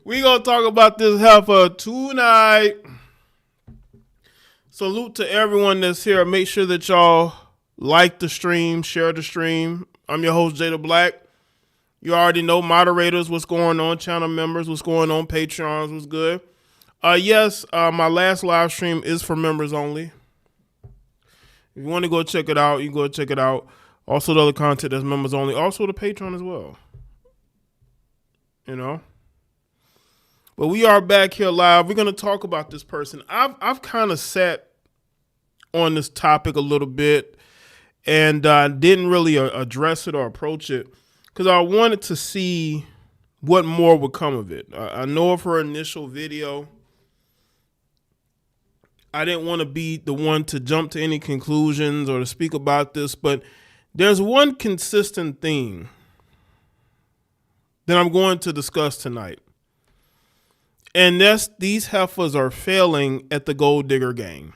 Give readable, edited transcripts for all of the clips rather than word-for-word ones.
We gonna talk about this heifer tonight. Salute to everyone that's here. Make sure that y'all like the stream, share the stream. I'm your host, JayeDeBlack. You already know moderators, what's going on, channel members, what's going on, Patreons, what's good. Yes, my last live stream is for members only. If you want to go check it out, you can go check it out. Also, the other content that's members only. Also, the Patreon as well. You know. But we are back here live. We're going to talk about this person. I've kind of sat on this topic a little bit and didn't really address it or approach it because I wanted to see what more would come of it. I know of her initial video. I didn't want to be the one to jump to any conclusions or to speak about this, but there's one consistent theme that I'm going to discuss tonight. And that's these heifers are failing at the gold digger game.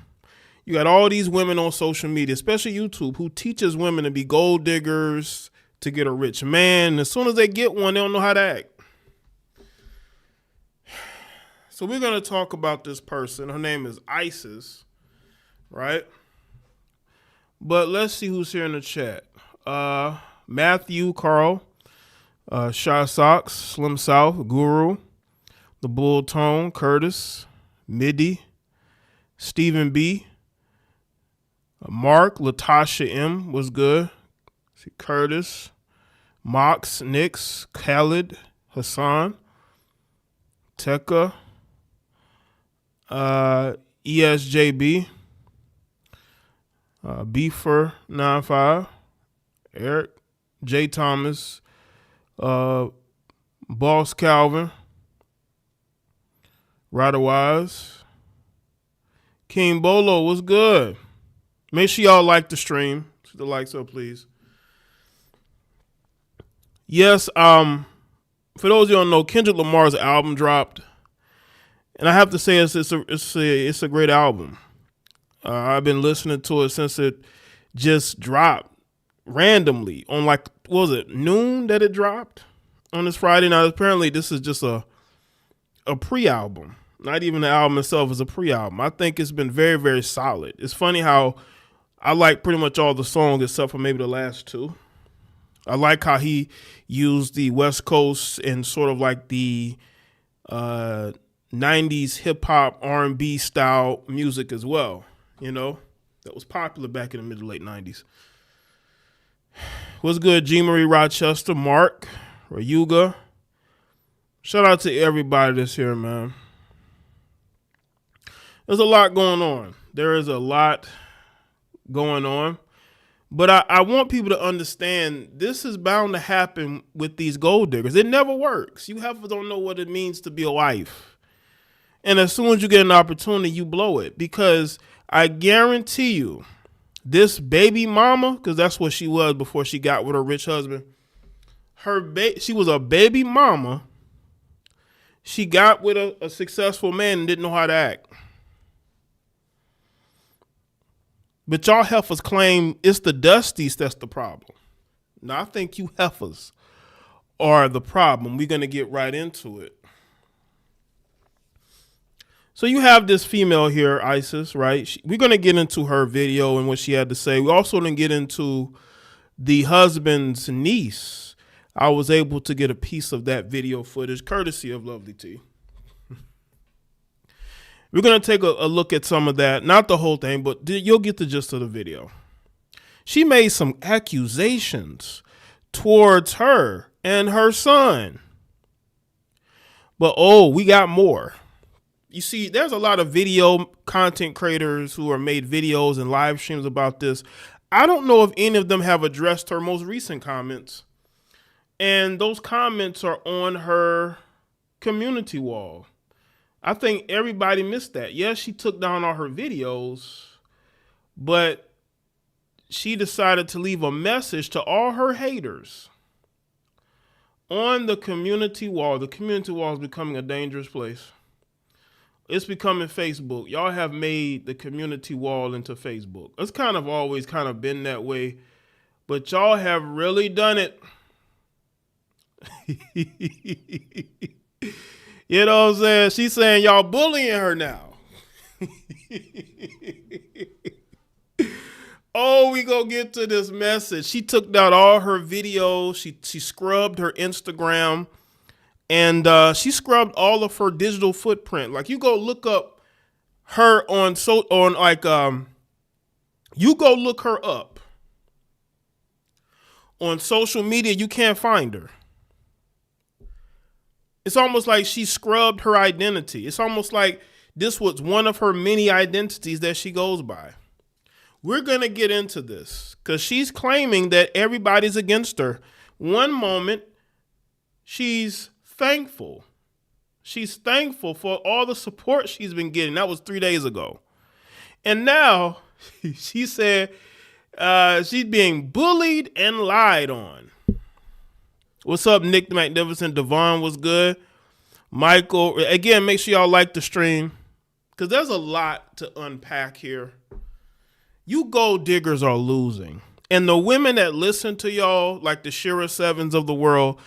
You got all these women on social media, especially YouTube, who teaches women to be gold diggers, to get a rich man. And as soon as they get one, they don't know how to act. So we're going to talk about this person. Her name is Isis, right? But let's see who's here in the chat. Matthew, Carl, Shy Socks, Slim South, Guru, The Bull Tone, Curtis, Midi, Stephen B, Mark, Latasha M was good. See Curtis, Mox, Nix, Khaled, Hassan, Tekka, ESJB, Beefer 95, Eric, J Thomas, Boss Calvin, Rider Wise, King Bolo was good. Make sure y'all like the stream. Hit the likes up, please. Yes, for those of you who don't know, Kendrick Lamar's album dropped, and I have to say it's a great album. I've been listening to it since it just dropped randomly on what was it, noon that it dropped on this Friday. Now apparently this is just a pre-album. Not even the album itself is a pre-album. I think it's been very, very solid. It's funny how I like pretty much all the songs except for maybe the last two. I like how he used the West Coast and sort of like the 90s hip-hop R&B style music as well. You know, that was popular back in the mid to late 90s. What's good, G. Marie Rochester, Mark, Rayuga. Shout out to everybody that's here, man. There's a lot going on. There is a lot going on. But I want people to understand this is bound to happen with these gold diggers. It never works. You don't know what it means to be a wife. And as soon as you get an opportunity, you blow it. Because I guarantee you, this baby mama, because that's what she was before she got with her rich husband, she was a baby mama. She got with a successful man and didn't know how to act. But y'all heifers claim it's the Dusties that's the problem. Now, I think you heifers are the problem. We're going to get right into it. So you have this female here, Isis, right? We're going to get into her video and what she had to say. We also going to get into the husband's niece. I was able to get a piece of that video footage, courtesy of Lovely T. We're going to take a look at some of that. Not the whole thing, but you'll get the gist of the video. She made some accusations towards her and her son. But, we got more. You see, there's a lot of video content creators who are made videos and live streams about this. I don't know if any of them have addressed her most recent comments. And those comments are on her community wall. I think everybody missed that. Yes, she took down all her videos, but she decided to leave a message to all her haters on the community wall. The community wall is becoming a dangerous place. It's becoming Facebook. Y'all have made the community wall into Facebook. It's always been that way, but y'all have really done it. You know what I'm saying? She's saying y'all bullying her now. Oh, we gonna get to this message. She took down all her videos. She scrubbed her Instagram, and she scrubbed all of her digital footprint. Like, you go look up her you go look her up on social media, you can't find her. It's almost like she scrubbed her identity. It's almost like this was one of her many identities that she goes by. We're going to get into this because she's claiming that everybody's against her. One moment, she's thankful. She's thankful for all the support she's been getting. That was 3 days ago. And now she said she's being bullied and lied on. What's up, Nick the Magnificent? Devon was good. Michael, again, make sure y'all like the stream because there's a lot to unpack here. You gold diggers are losing. And the women that listen to y'all, like the Shira Sevens of the world,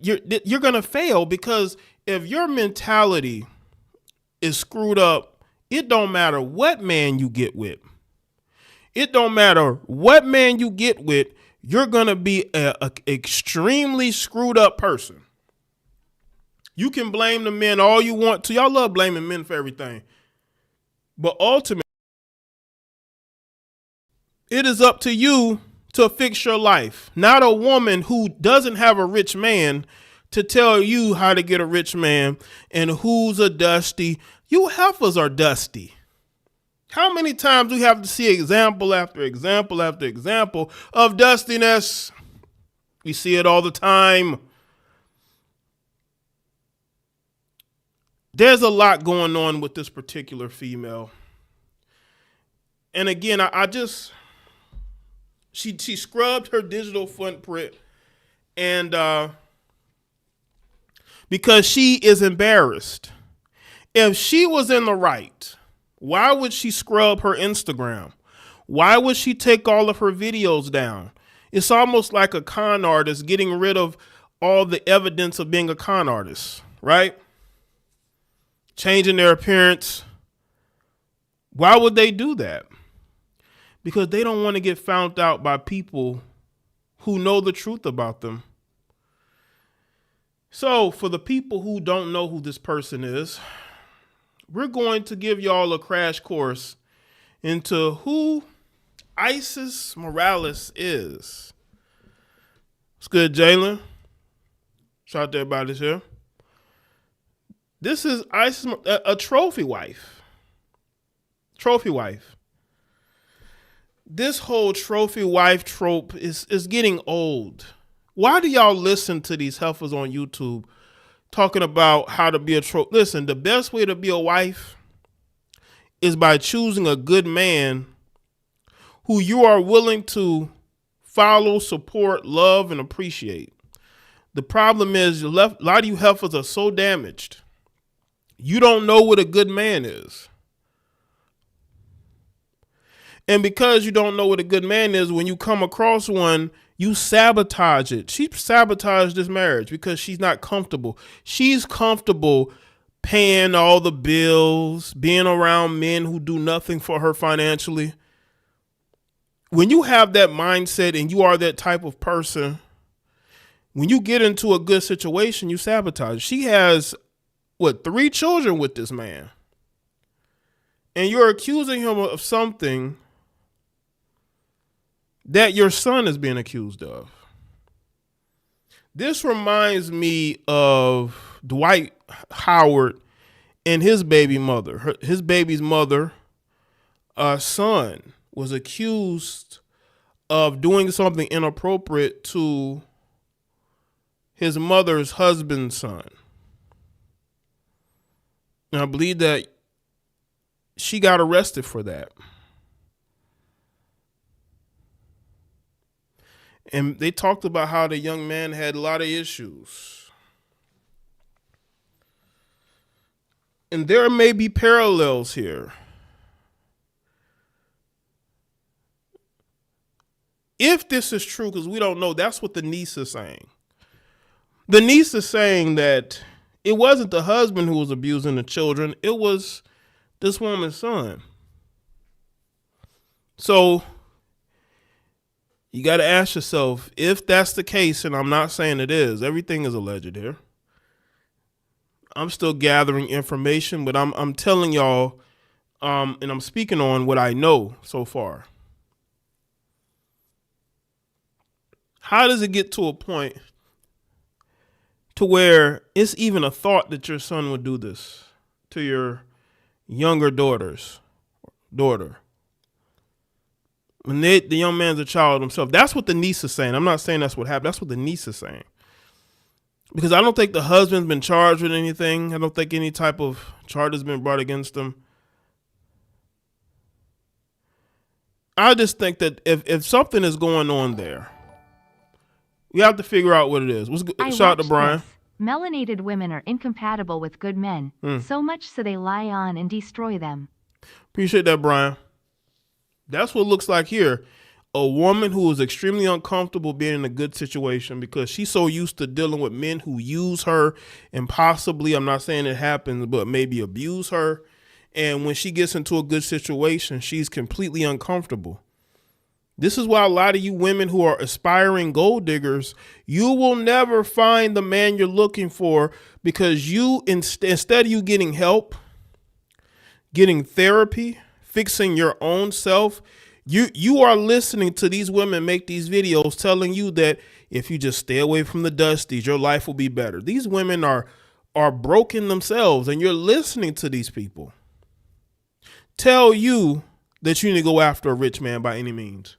you're going to fail because if your mentality is screwed up, it don't matter what man you get with. It don't matter what man you get with, you're going to be an extremely screwed up person. You can blame the men all you want to. Y'all love blaming men for everything. But ultimately, it is up to you to fix your life. Not a woman who doesn't have a rich man to tell you how to get a rich man and who's a dusty. You heifers are dusty. How many times do we have to see example after example after example of dustiness? We see it all the time. There's a lot going on with this particular female. And again, she scrubbed her digital footprint and because she is embarrassed. If she was in the right, why would she scrub her Instagram? Why would she take all of her videos down? It's almost like a con artist getting rid of all the evidence of being a con artist, right? Changing their appearance. Why would they do that? Because they don't want to get found out by people who know the truth about them. So for the people who don't know who this person is, we're going to give y'all a crash course into who Isis Morales is. What's good, Jalen? Shout out to everybody that's here. This is Isis, a trophy wife. Trophy wife. This whole trophy wife trope is getting old. Why do y'all listen to these heifers on YouTube talking about how to be a trophy? Listen, the best way to be a wife is by choosing a good man who you are willing to follow, support, love, and appreciate. The problem is a lot of you heifers are so damaged. You don't know what a good man is. And because you don't know what a good man is, when you come across one, you sabotage it. She sabotaged this marriage because she's not comfortable. She's comfortable paying all the bills, being around men who do nothing for her financially. When you have that mindset and you are that type of person, when you get into a good situation, you sabotage. She has, 3 children with this man. And you're accusing him of something that your son is being accused of. This reminds me of Dwight Howard and his baby mother. His baby's mother, son, was accused of doing something inappropriate to his mother's husband's son. And I believe that she got arrested for that. And they talked about how the young man had a lot of issues. And there may be parallels here. If this is true, because we don't know, that's what the niece is saying. The niece is saying that it wasn't the husband who was abusing the children. It was this woman's son. So you got to ask yourself, if that's the case, and I'm not saying it is, everything is alleged here. I'm still gathering information, but I'm telling y'all, and I'm speaking on what I know so far. How does it get to a point to where it's even a thought that your son would do this to your younger daughter? When the young man's a child himself. That's what the niece is saying. I'm not saying that's what happened. That's what the niece is saying. Because I don't think the husband's been charged with anything. I don't think any type of charge has been brought against him. I just think that if something is going on there, we have to figure out what it is. Shout out to Brian. This. Melanated women are incompatible with good men, so much so they lie on and destroy them. Appreciate that, Brian. That's what it looks like here. A woman who is extremely uncomfortable being in a good situation because she's so used to dealing with men who use her and possibly, I'm not saying it happens, but maybe abuse her. And when she gets into a good situation, she's completely uncomfortable. This is why a lot of you women who are aspiring gold diggers, you will never find the man you're looking for because you, instead of you getting help, getting therapy, fixing your own self, you are listening to these women make these videos telling you that if you just stay away from the dusties, your life will be better. These women are broken themselves, and you're listening to these people tell you that you need to go after a rich man by any means.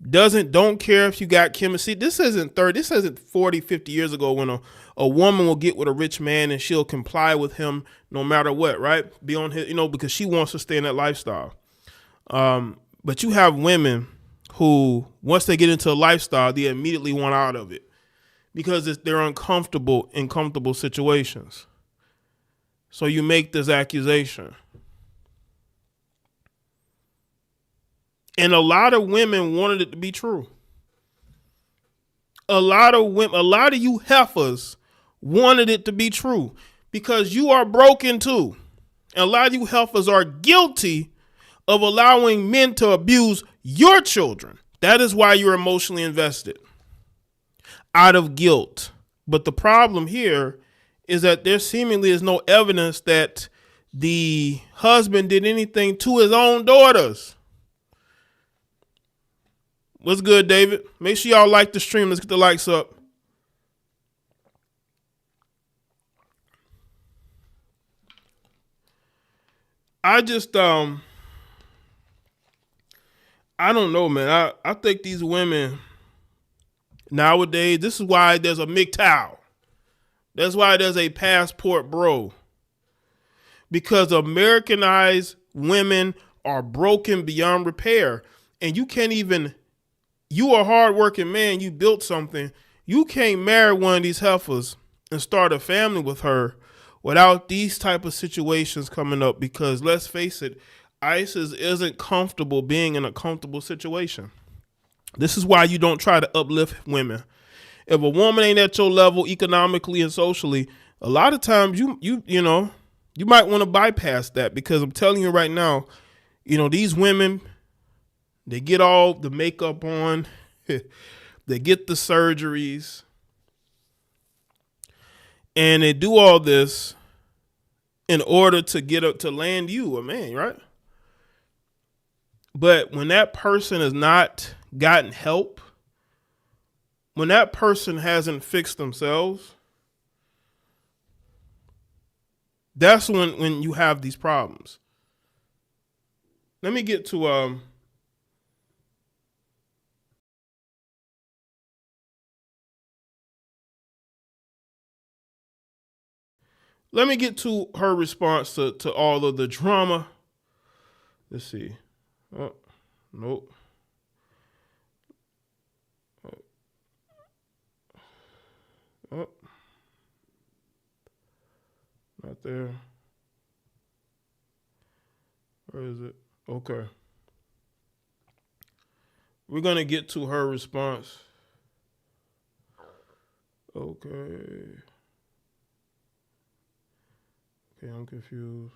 Don't care if you got chemistry. This isn't 40, 50 years ago when a woman will get with a rich man and she'll comply with him no matter what, right? Be on his, because she wants to stay in that lifestyle. But you have women who, once they get into a lifestyle, they immediately want out of it because they're uncomfortable in comfortable situations. So you make this accusation. And a lot of women wanted it to be true. A lot of you heifers wanted it to be true because you are broken too. And a lot of you heifers are guilty of allowing men to abuse your children. That is why you're emotionally invested out of guilt. But the problem here is that there seemingly is no evidence that the husband did anything to his own daughters. What's good, David? Make sure y'all like the stream. Let's get the likes up. I just, I don't know, man. I think these women nowadays, this is why there's a MGTOW. That's why there's a passport bro. Because Americanized women are broken beyond repair. And you can't even, you are a hardworking man, you built something. You can't marry one of these heifers and start a family with her without these type of situations coming up, because let's face it, ISIS isn't comfortable being in a comfortable situation. This is why you don't try to uplift women. If a woman ain't at your level economically and socially, a lot of times you might want to bypass that, because I'm telling you right now, these women, they get all the makeup on, they get the surgeries, and they do all this in order to get up to land you a man, right? But when that person has not gotten help, when that person hasn't fixed themselves, that's when you have these problems. Let me get to her response to all of the drama. Let's see. Oh, nope. Oh, not there. Where is it? Okay. We're going to get to her response. Okay, I'm confused.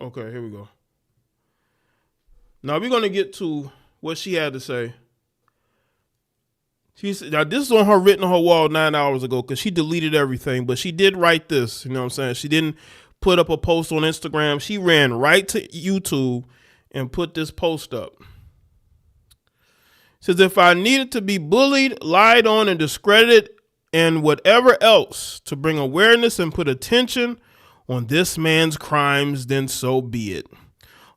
Okay, here we go. Now we're going to get to what she had to say. She said, now this is on her written on her wall 9 hours ago because she deleted everything, but she did write this. You know what I'm saying? She didn't put up a post on Instagram. She ran right to YouTube and put this post up. It says, if I needed to be bullied, lied on, and discredited, and whatever else to bring awareness and put attention on this man's crimes, then so be it.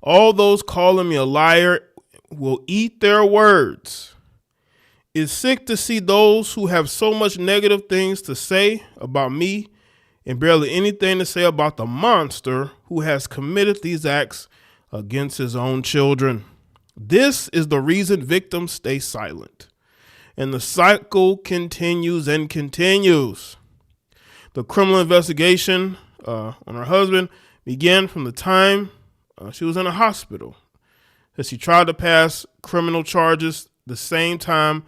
All those calling me a liar will eat their words. It's sick to see those who have so much negative things to say about me and barely anything to say about the monster who has committed these acts against his own children. This is the reason victims stay silent. And the cycle continues and continues. The criminal investigation on her husband began from the time she was in a hospital. As she tried to pass criminal charges the same time.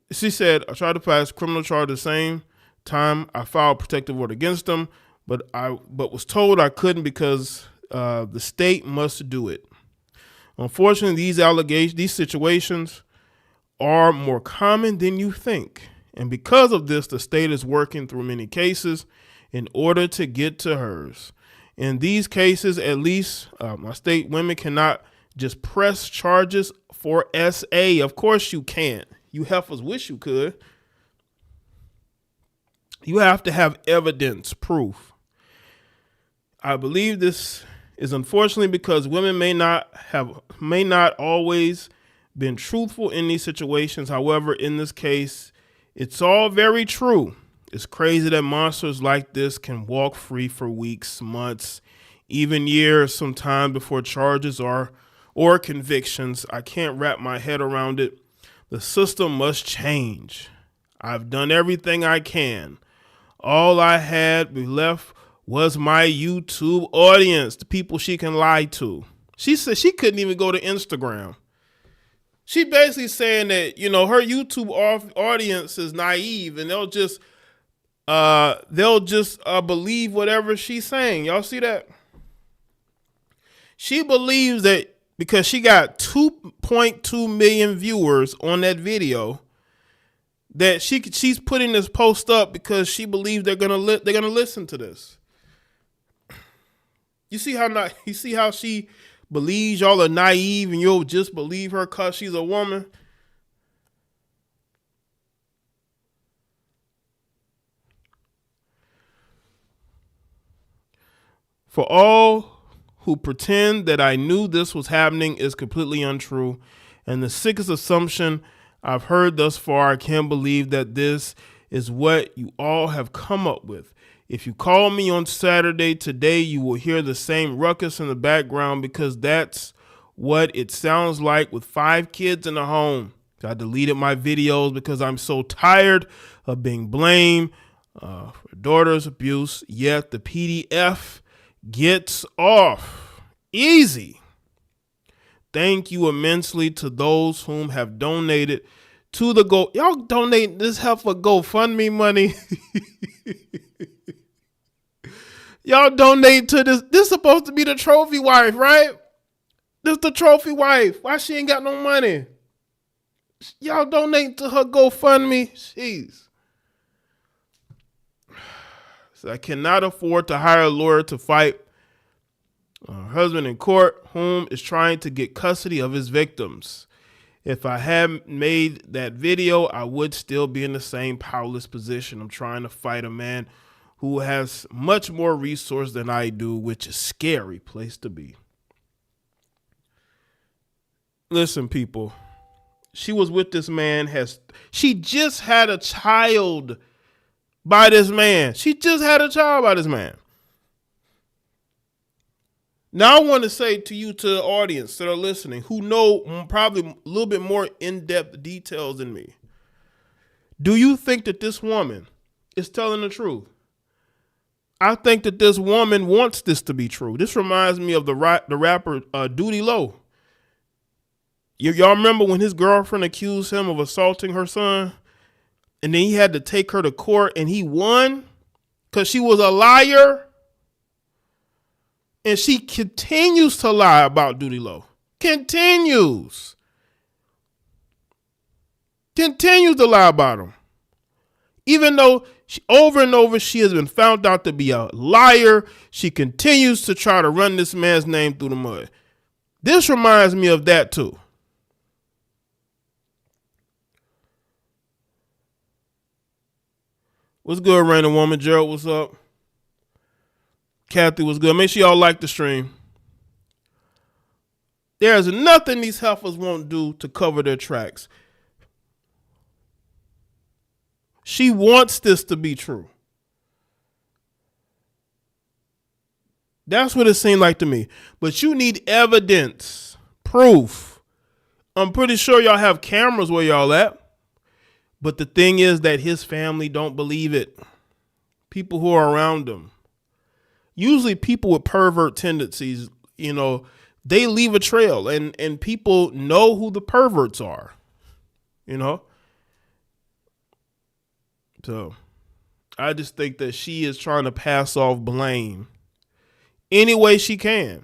She said, I tried to pass criminal charges the same time I filed protective order against him, but was told I couldn't because the state must do it. Unfortunately, these situations are more common than you think. And because of this, the state is working through many cases in order to get to hers. In these cases, at least, my state women cannot just press charges for SA. Of course you can't. You heifers wish you could. You have to have evidence, proof. I believe this is unfortunately because women may not always been truthful in these situations. However, in this case, it's all very true. It's crazy that monsters like this can walk free for weeks, months, even years, sometimes before charges or convictions. I can't wrap my head around it. The system must change. I've done everything I can. All I had left was my YouTube audience, the people she can lie to. She said she couldn't even go to Instagram. She basically saying that, her YouTube audience is naive and they'll just believe whatever she's saying. Y'all see that? She believes that because she got 2.2 million viewers on that video, that she's putting this post up because she believes they're gonna listen to this. You see how she believes y'all are naive and you'll just believe her because she's a woman. For all who pretend that I knew this was happening is completely untrue. And the sickest assumption I've heard thus far, I can't believe that this is what you all have come up with. If you call me on Saturday today, you will hear the same ruckus in the background because that's what it sounds like with 5 kids in the home. I deleted my videos because I'm so tired of being blamed for daughter's abuse, yet the PDF gets off easy. Thank you immensely to those whom have donated to the Y'all donate this help for GoFundMe money. Y'all donate to this. This is supposed to be the trophy wife, right? This is the trophy wife. Why she ain't got no money? Y'all donate to her GoFundMe. Jeez. So I cannot afford to hire a lawyer to fight her husband in court, whom is trying to get custody of his victims. If I hadn't made that video, I would still be in the same powerless position. I'm trying to fight a man who has much more resource than I do, which is a scary place to be. Listen, people, she was with this man. She just had a child by this man. She just had a child by this man. Now I want to say to you, to the audience that are listening, who know probably a little bit more in-depth details than me. Do you think that this woman is telling the truth? I think that this woman wants this to be true. This reminds me of the rapper Duty Low. Y'all remember when his girlfriend accused him of assaulting her son? and then he had to take her to court, and he won because she was a liar. And she continues to lie about Duty Low. Continues to lie about him. Even though over and over she has been found out to be a liar, she continues to try to run this man's name through the mud. This reminds me of that too. What's good, Random Woman? Gerald, what's up? Kathy was good. Make sure y'all like the stream. There's nothing these heifers won't do to cover their tracks. She wants this to be true. That's what it seemed like to me. But you need evidence, proof. I'm pretty sure y'all have cameras where y'all at. But the thing is that his family don't believe it. People who are around him. Usually people with pervert tendencies, you know, they leave a trail and people know who the perverts are, you know? So I just think that she is trying to pass off blame any way she can.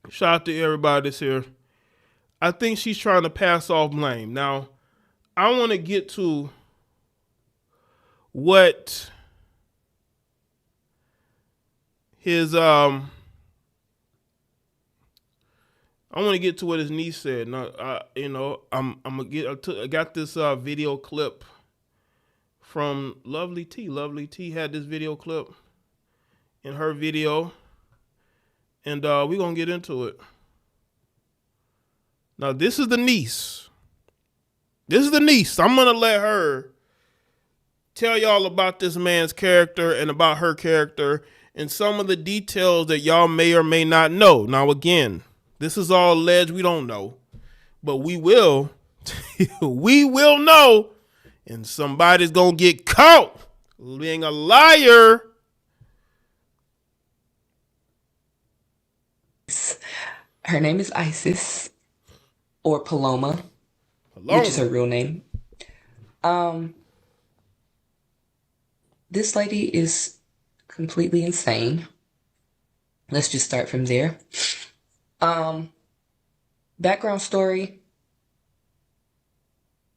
Shout out to everybody that's here. I think she's trying to pass off blame. Now, I want to get to what his I want to get to what his niece said. Now, you know, I'm gonna get. I got this video clip from Lovely T. Lovely T had this video clip in her video, and we're gonna get into it. Now, this is the niece. I'm gonna let her tell y'all about this man's character and about her character and some of the details that y'all may or may not know. Now, again, this is all alleged. We don't know, but we will. We will know, and somebody's gonna get caught being a liar. Her name is Isis, or Paloma, which is her real name. This lady is completely insane. Let's just start from there. Background story.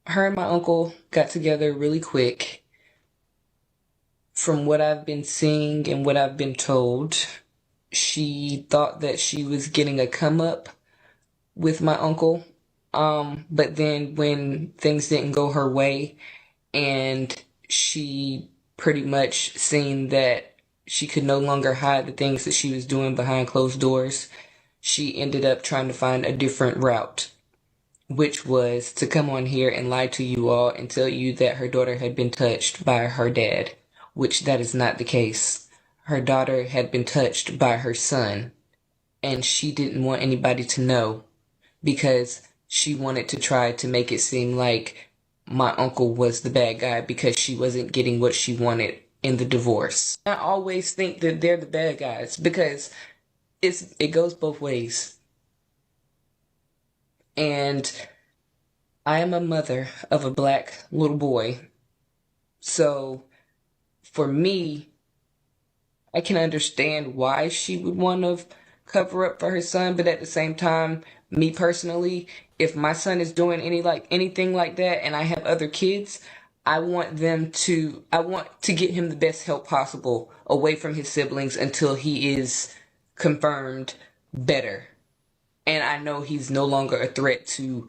Her and my uncle got together really quick. From what I've been seeing and what I've been told, she thought that she was getting a come up with my uncle. But then when things didn't go her way and she pretty much seen that she could no longer hide the things that she was doing behind closed doors, she ended up trying to find a different route, which was to come on here and lie to you all and tell you that her daughter had been touched by her dad, which that is not the case. Her daughter had been touched by her son, and she didn't want anybody to know because she wanted to try to make it seem like my uncle was the bad guy because she wasn't getting what she wanted in the divorce. I always think that they're the bad guys because it goes both ways. And I am a mother of a black little boy. So for me, I can understand why she would want to cover up for her son, but at the same time, me personally, if my son is doing anything like that and I have other kids, I want to get him the best help possible away from his siblings until he is confirmed better. And I know he's no longer a threat to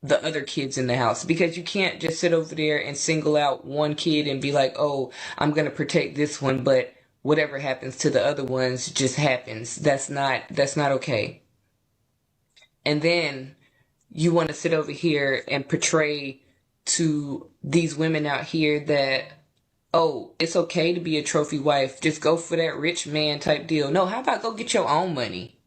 the other kids in the house, because you can't just sit over there and single out one kid and be like, oh, I'm going to protect this one, but whatever happens to the other ones just happens. That's not okay. And then you want to sit over here and portray to these women out here that, oh, it's okay to be a trophy wife. Just go for that rich man type deal. No, how about go get your own money?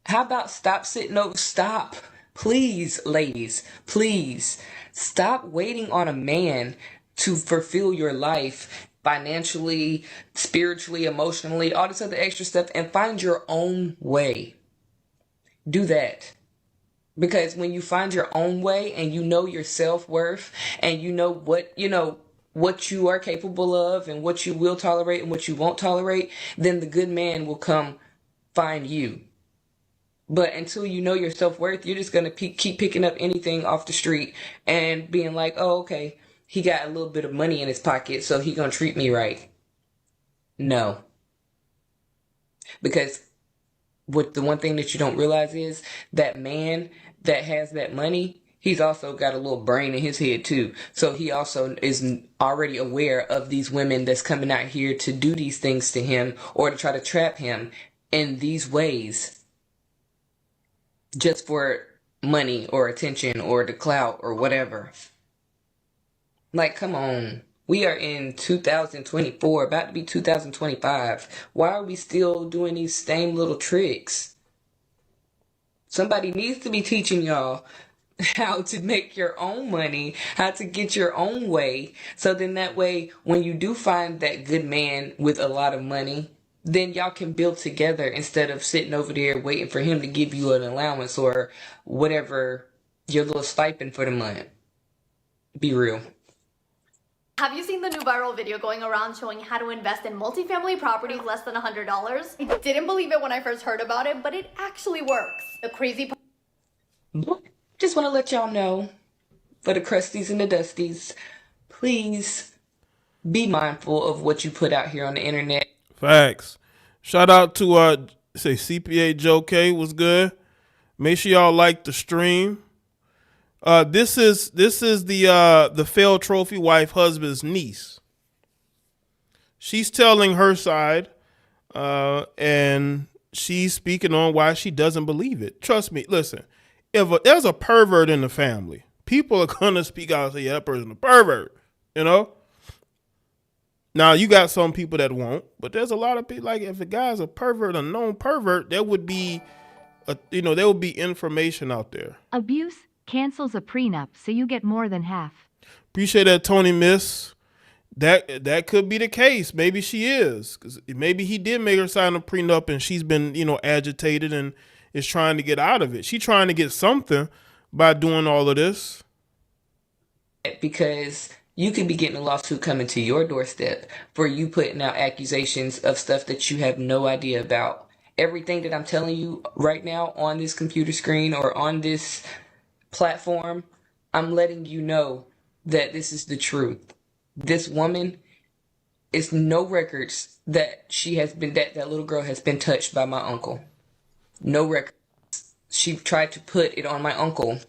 How about stop. Please, ladies, please stop waiting on a man to fulfill your life financially, spiritually, emotionally, all this other extra stuff, and find your own way. Do that. Because when you find your own way and you know your self-worth and what you are capable of and what you will tolerate and what you won't tolerate, then the good man will come find you. But until you know your self-worth, you're just going to keep picking up anything off the street and being like, oh, okay, he got a little bit of money in his pocket, so he going to treat me right. No. Because the one thing that you don't realize is that man that has that money, he's also got a little brain in his head too. So he also is already aware of these women that's coming out here to do these things to him or to try to trap him in these ways just for money or attention or the clout or whatever. Like, come on. We are in 2024, about to be 2025. Why are we still doing these same little tricks? Somebody needs to be teaching y'all how to make your own money, how to get your own way. So then that way, when you do find that good man with a lot of money, then y'all can build together instead of sitting over there waiting for him to give you an allowance or whatever, your little stipend for the month. Be real. Have you seen the new viral video going around showing how to invest in multifamily properties less than $100? I didn't believe it when I first heard about it, but it actually works. The crazy part. Just want to let y'all know, for the crusties and the dusties, please be mindful of what you put out here on the internet. Facts. Shout out to say CPA Joe K was good. Make sure y'all like the stream. This is the failed trophy wife husband's niece. She's telling her side, and she's speaking on why she doesn't believe it. Trust me, listen, if there's a pervert in the family, people are gonna speak out and say, yeah, that person's a pervert, you know? Now you got some people that won't, but there's a lot of people, like if a guy's a pervert, a known pervert, there would be there would be information out there. Abuse cancels a prenup, so you get more than half. Appreciate that, Tony Miss. That could be the case. Maybe she is, because maybe he did make her sign a prenup, and she's been agitated and is trying to get out of it. She's trying to get something by doing all of this. Because you could be getting a lawsuit coming to your doorstep for you putting out accusations of stuff that you have no idea about. Everything that I'm telling you right now on this computer screen or on this platform, I'm letting you know that this is the truth. This woman, it's no records that that little girl has been touched by my uncle. No records. She tried to put it on my uncle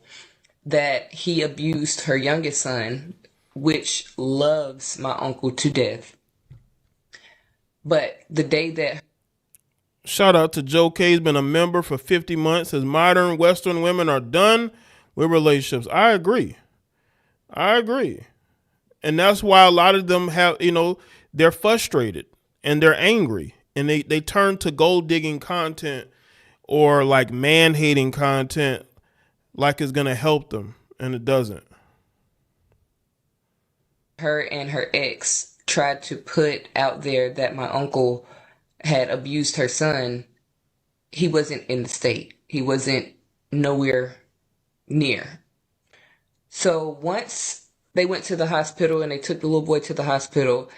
that he abused her youngest son, which loves my uncle to death. But the day that... Shout out to Joe K. He's been a member for 50 months. Says modern Western women are done with relationships. I agree. And that's why a lot of them have, they're frustrated and they're angry. And they turn to gold digging content or like man hating content like it's going to help them. And it doesn't. Her and her ex tried to put out there that my uncle had abused her son. He wasn't in the state. He wasn't nowhere near. So once they went to the hospital and they took the little boy to the hospital,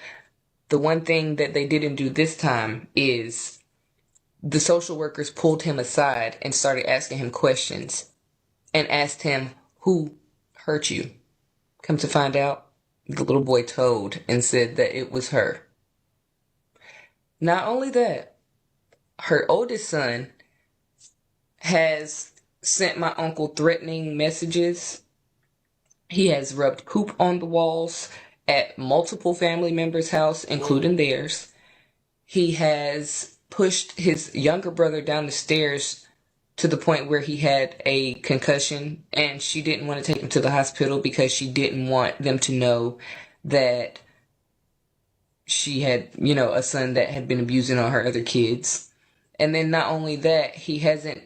the one thing that they didn't do this time is the social workers pulled him aside and started asking him questions and asked him, who hurt you? Come to find out, the little boy told and said that it was her. Not only that, her oldest son has sent my uncle threatening messages. He has rubbed poop on the walls at multiple family members' house, including theirs. He has pushed his younger brother down the stairs to the point where he had a concussion, and she didn't want to take him to the hospital because she didn't want them to know that she had, a son that had been abusing all her other kids. And then not only that, he hasn't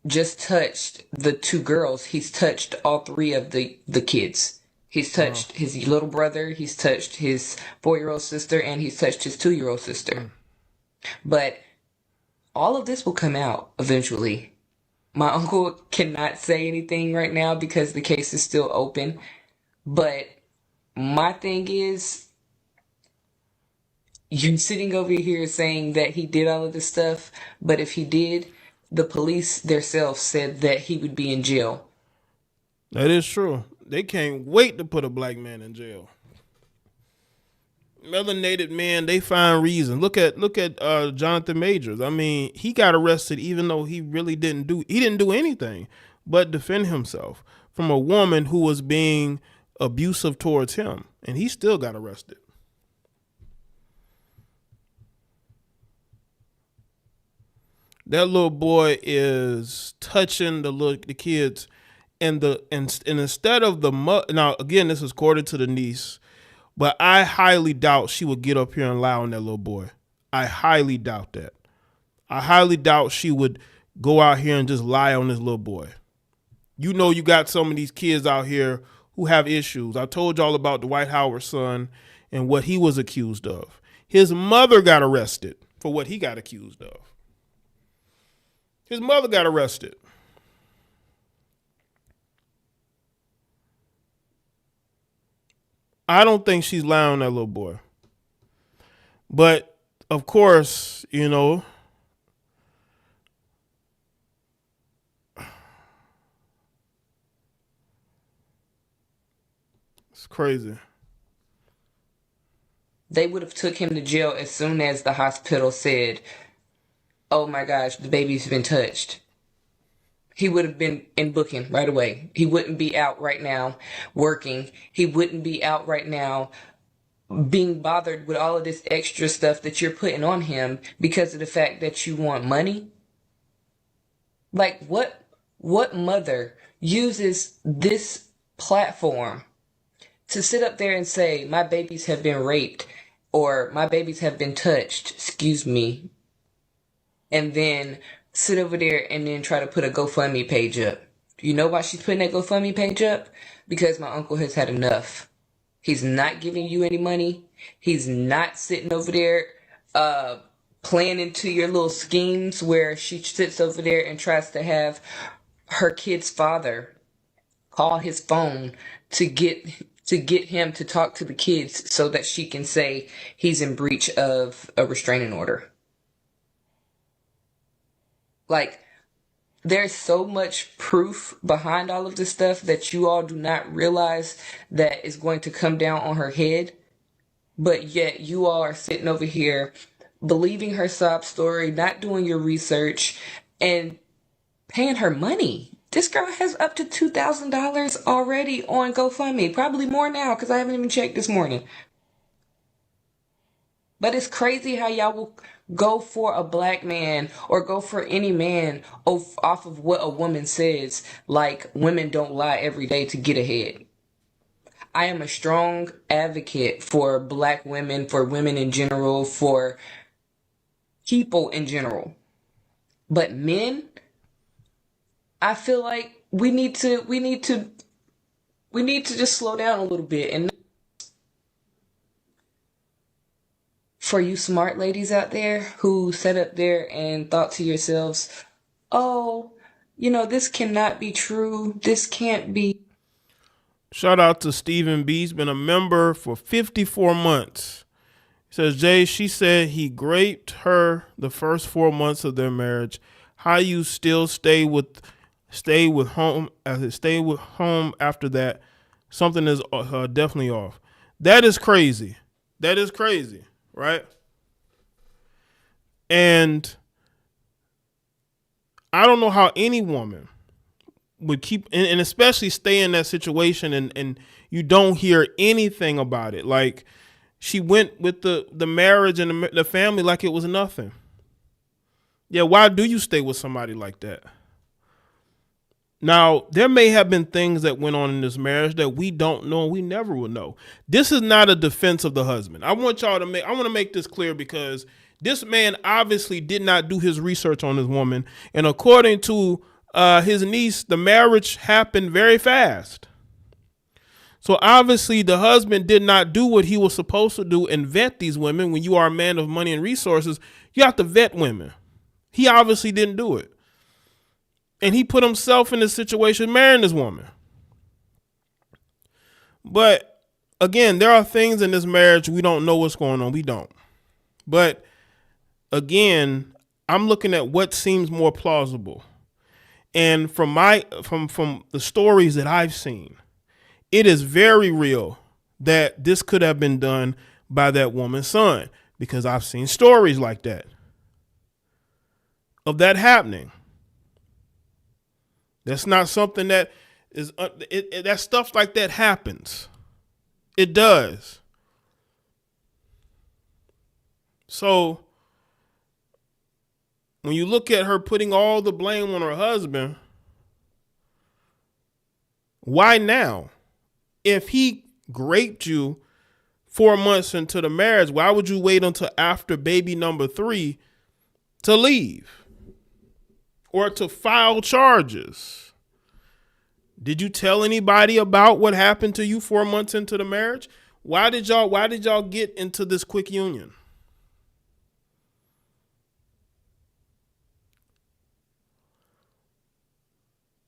just touched the two girls, he's touched all three of the kids. He's touched his little brother, he's touched his 4-year-old sister, and he's touched his 2-year-old sister. But all of this will come out eventually. My uncle cannot say anything right now because the case is still open. But my thing is, you're sitting over here saying that he did all of this stuff, but if he did, the police themselves said that he would be in jail. That is true. They can't wait to put a black man in jail. Melanated men, they find reason. Look at Jonathan Majors. I mean, he got arrested even though he really didn't do anything but defend himself from a woman who was being abusive towards him, and he still got arrested. That little boy is touching the kids, and instead of the now again, this is according to the niece, but I highly doubt she would get up here and lie on that little boy. I highly doubt that. I highly doubt she would go out here and just lie on this little boy. You know, you got some of these kids out here who have issues. I told y'all about the White Howard son and what he was accused of. His mother got arrested for what he got accused of. His mother got arrested. I don't think she's lying on that little boy. But, of course, you know, it's crazy. They would have took him to jail as soon as the hospital said, oh my gosh, the baby's been touched. He would have been in booking right away. He wouldn't be out right now working. He wouldn't be out right now being bothered with all of this extra stuff that you're putting on him because of the fact that you want money. Like, what mother uses this platform to sit up there and say, my babies have been raped or my babies have been touched, excuse me, and then sit over there and then try to put a GoFundMe page up? You know why she's putting that GoFundMe page up? Because my uncle has had enough. He's not giving you any money. He's not sitting over there playing into your little schemes where she sits over there and tries to have her kid's father call his phone to get him to talk to the kids so that she can say he's in breach of a restraining order. Like, there's so much proof behind all of this stuff that you all do not realize that is going to come down on her head. But yet you all are sitting over here believing her sob story, not doing your research, and paying her money. This girl has up to $2,000 already on GoFundMe. Probably more now because I haven't even checked this morning. But it's crazy how y'all will go for a black man or go for any man off of what a woman says, like women don't lie every day to get ahead. I am a strong advocate for black women, for women in general, for people in general. But men, I feel like we need to just slow down a little bit. And for you smart ladies out there who sat up there and thought to yourselves, oh, you know, this cannot be true. This can't be. Shout out to Stephen B. He's been a member for 54 months. He says, Jay, she said he raped her the first 4 months of their marriage. How you still stay with home after that? Something is definitely off. That is crazy. That is crazy, right? And I don't know how any woman would keep, and especially stay in that situation and you don't hear anything about it. Like, she went with the marriage and the family like it was nothing. Yeah, why do you stay with somebody like that? Now, there may have been things that went on in this marriage that we don't know and we never will know. This is not a defense of the husband. I want to make this clear because this man obviously did not do his research on this woman. And according to his niece, the marriage happened very fast. So obviously the husband did not do what he was supposed to do and vet these women. When you are a man of money and resources, you have to vet women. He obviously didn't do it. And he put himself in this situation marrying this woman. But again, there are things in this marriage we don't know what's going on. We don't. But again, I'm looking at what seems more plausible. And from the stories that I've seen, it is very real that this could have been done by that woman's son, because I've seen stories like that, of that happening. That's not something that is, that stuff like that happens. It does. So when you look at her putting all the blame on her husband, why now? If he raped you 4 months into the marriage, why would you wait until after baby number 3 to leave or to file charges? Did you tell anybody about what happened to you 4 months into the marriage? Why did y'all get into this quick union?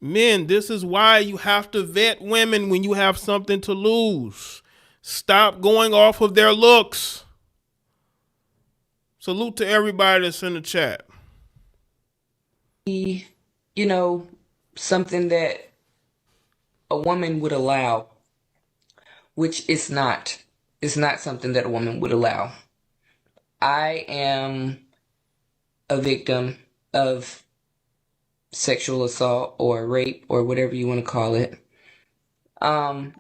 Men, this is why you have to vet women when you have something to lose. Stop going off of their looks. Salute to everybody that's in the chat. You know, something that a woman would allow, which is not. It's not something that a woman would allow. I am a victim of sexual assault or rape or whatever you want to call it. And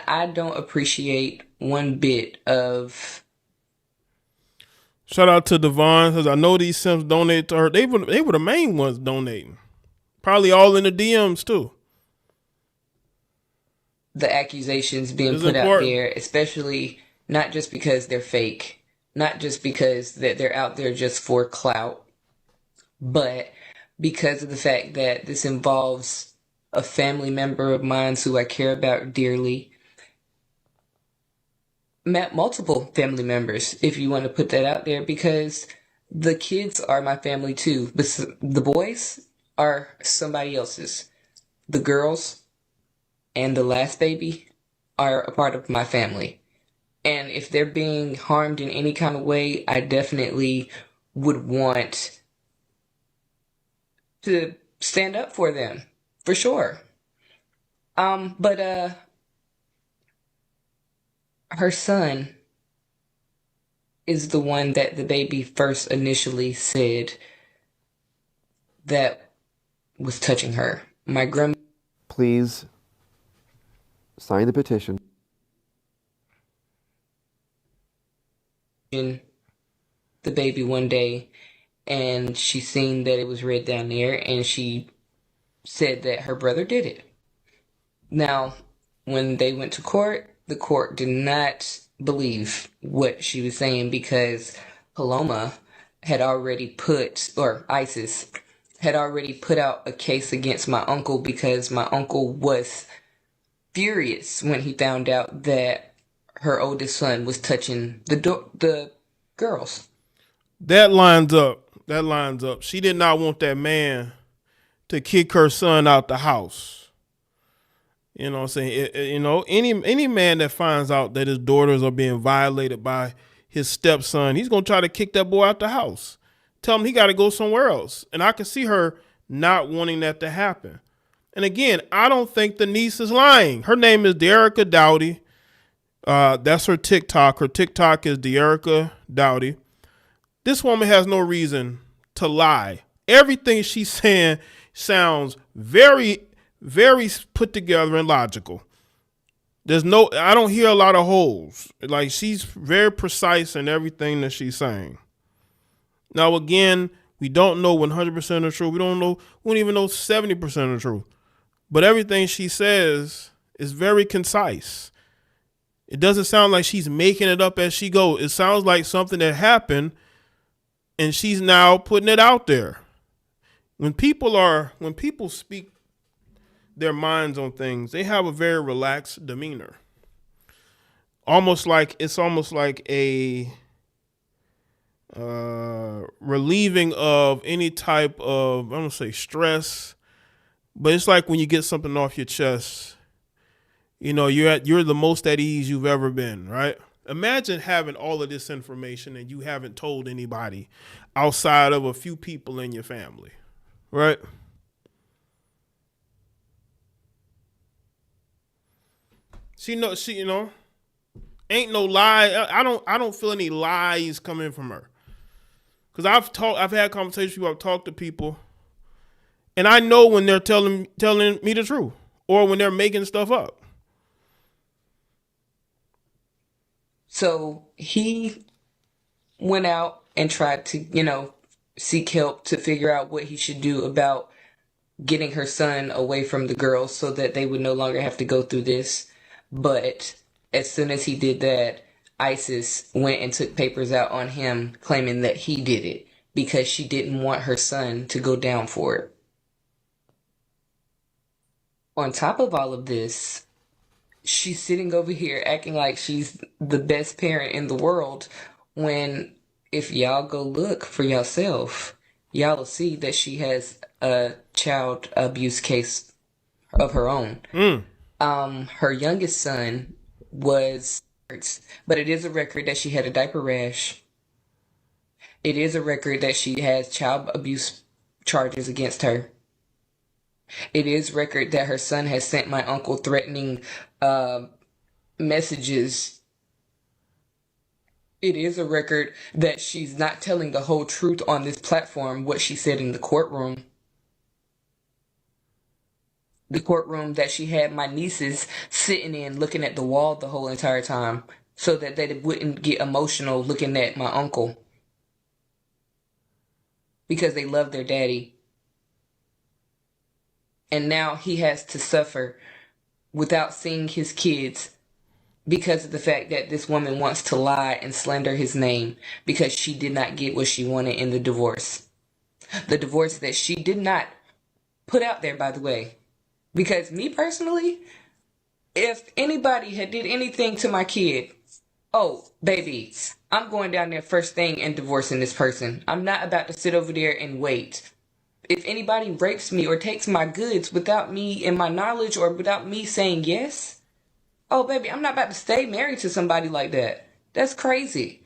I don't appreciate one bit of... Shout out to Devon, because I know these Sims donate to her. They were the main ones donating. Probably all in the DMs too. The accusations being put out there, especially not just because they're fake, not just because that they're out there just for clout, but because of the fact that this involves a family member of mine who I care about dearly. Met multiple family members, if you want to put that out there, because the kids are my family too. But the boys are somebody else's. The girls and the last baby are a part of my family. And if they're being harmed in any kind of way, I definitely would want to stand up for them, for sure. But her son is the one that the baby first initially said that was touching her. My grandma... Please sign the petition. The baby one day, and she seen that it was read down there, and she said that her brother did it. Now, when they went to court, the court did not believe what she was saying, because Paloma had already ISIS had already put out a case against my uncle, because my uncle was furious when he found out that her oldest son was touching the girls. That lines up. She did not want that man to kick her son out the house. You know what I'm saying? Any man that finds out that his daughters are being violated by his stepson, he's going to try to kick that boy out the house. Tell him he got to go somewhere else. And I can see her not wanting that to happen. And again, I don't think the niece is lying. Her name is Dearica Dowdy. That's her TikTok. Her TikTok is Dearica Dowdy. This woman has no reason to lie. Everything she's saying sounds very, very put together and logical. I don't hear a lot of holes. Like, she's very precise in everything that she's saying. Now, again, we don't know 100% of the truth. We don't even know 70% of the truth. But everything she says is very concise. It doesn't sound like she's making it up as she goes. It sounds like something that happened and she's now putting it out there. When people speak their minds on things, they have a very relaxed demeanor. It's almost like a relieving of any type of, I don't say stress, but it's like when you get something off your chest, you know, you're the most at ease you've ever been, right? Imagine having all of this information and you haven't told anybody outside of a few people in your family, right? She ain't no lie. I don't feel any lies coming from her. Cause I've had conversations where I've talked to people, and I know when they're telling me the truth or when they're making stuff up. So he went out and tried to, seek help to figure out what he should do about getting her son away from the girls so that they would no longer have to go through this. But as soon as he did that, ISIS went and took papers out on him claiming that he did it because she didn't want her son to go down for it. On top of all of this, she's sitting over here acting like she's the best parent in the world when if y'all go look for yourself, y'all will see that she has a child abuse case of her own. Her youngest son was, but it is a record that she had a diaper rash. It is a record that she has child abuse charges against her. It is record that her son has sent my uncle threatening messages. It is a record that she's not telling the whole truth on this platform, what she said in the courtroom. The courtroom that she had my nieces sitting in looking at the wall the whole entire time so that they wouldn't get emotional looking at my uncle because they love their daddy. And now he has to suffer without seeing his kids because of the fact that this woman wants to lie and slander his name because she did not get what she wanted in the divorce. The divorce that she did not put out there, by the way. Because me personally, if anybody had did anything to my kid, oh, baby, I'm going down there first thing and divorcing this person. I'm not about to sit over there and wait. If anybody rapes me or takes my goods without me and my knowledge or without me saying yes, oh, baby, I'm not about to stay married to somebody like that. That's crazy.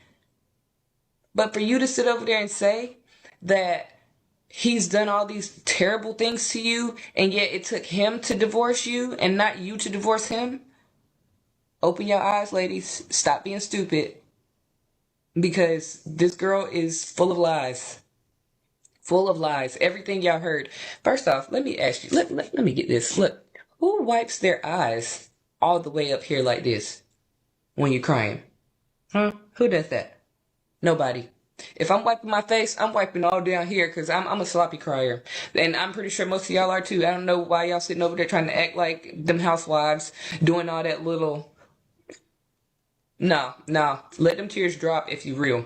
But for you to sit over there and say that he's done all these terrible things to you, and yet it took him to divorce you and not you to divorce him. Open your eyes, ladies. Stop being stupid. Because this girl is full of lies. Full of lies. Everything y'all heard. First off, let me ask you. Let me get this. Look, who wipes their eyes all the way up here like this when you're crying? Huh? Who does that? Nobody. If I'm wiping my face, I'm wiping all down here because I'm a sloppy crier. And I'm pretty sure most of y'all are too. I don't know why y'all sitting over there trying to act like them housewives doing all that little... No. Let them tears drop if you real.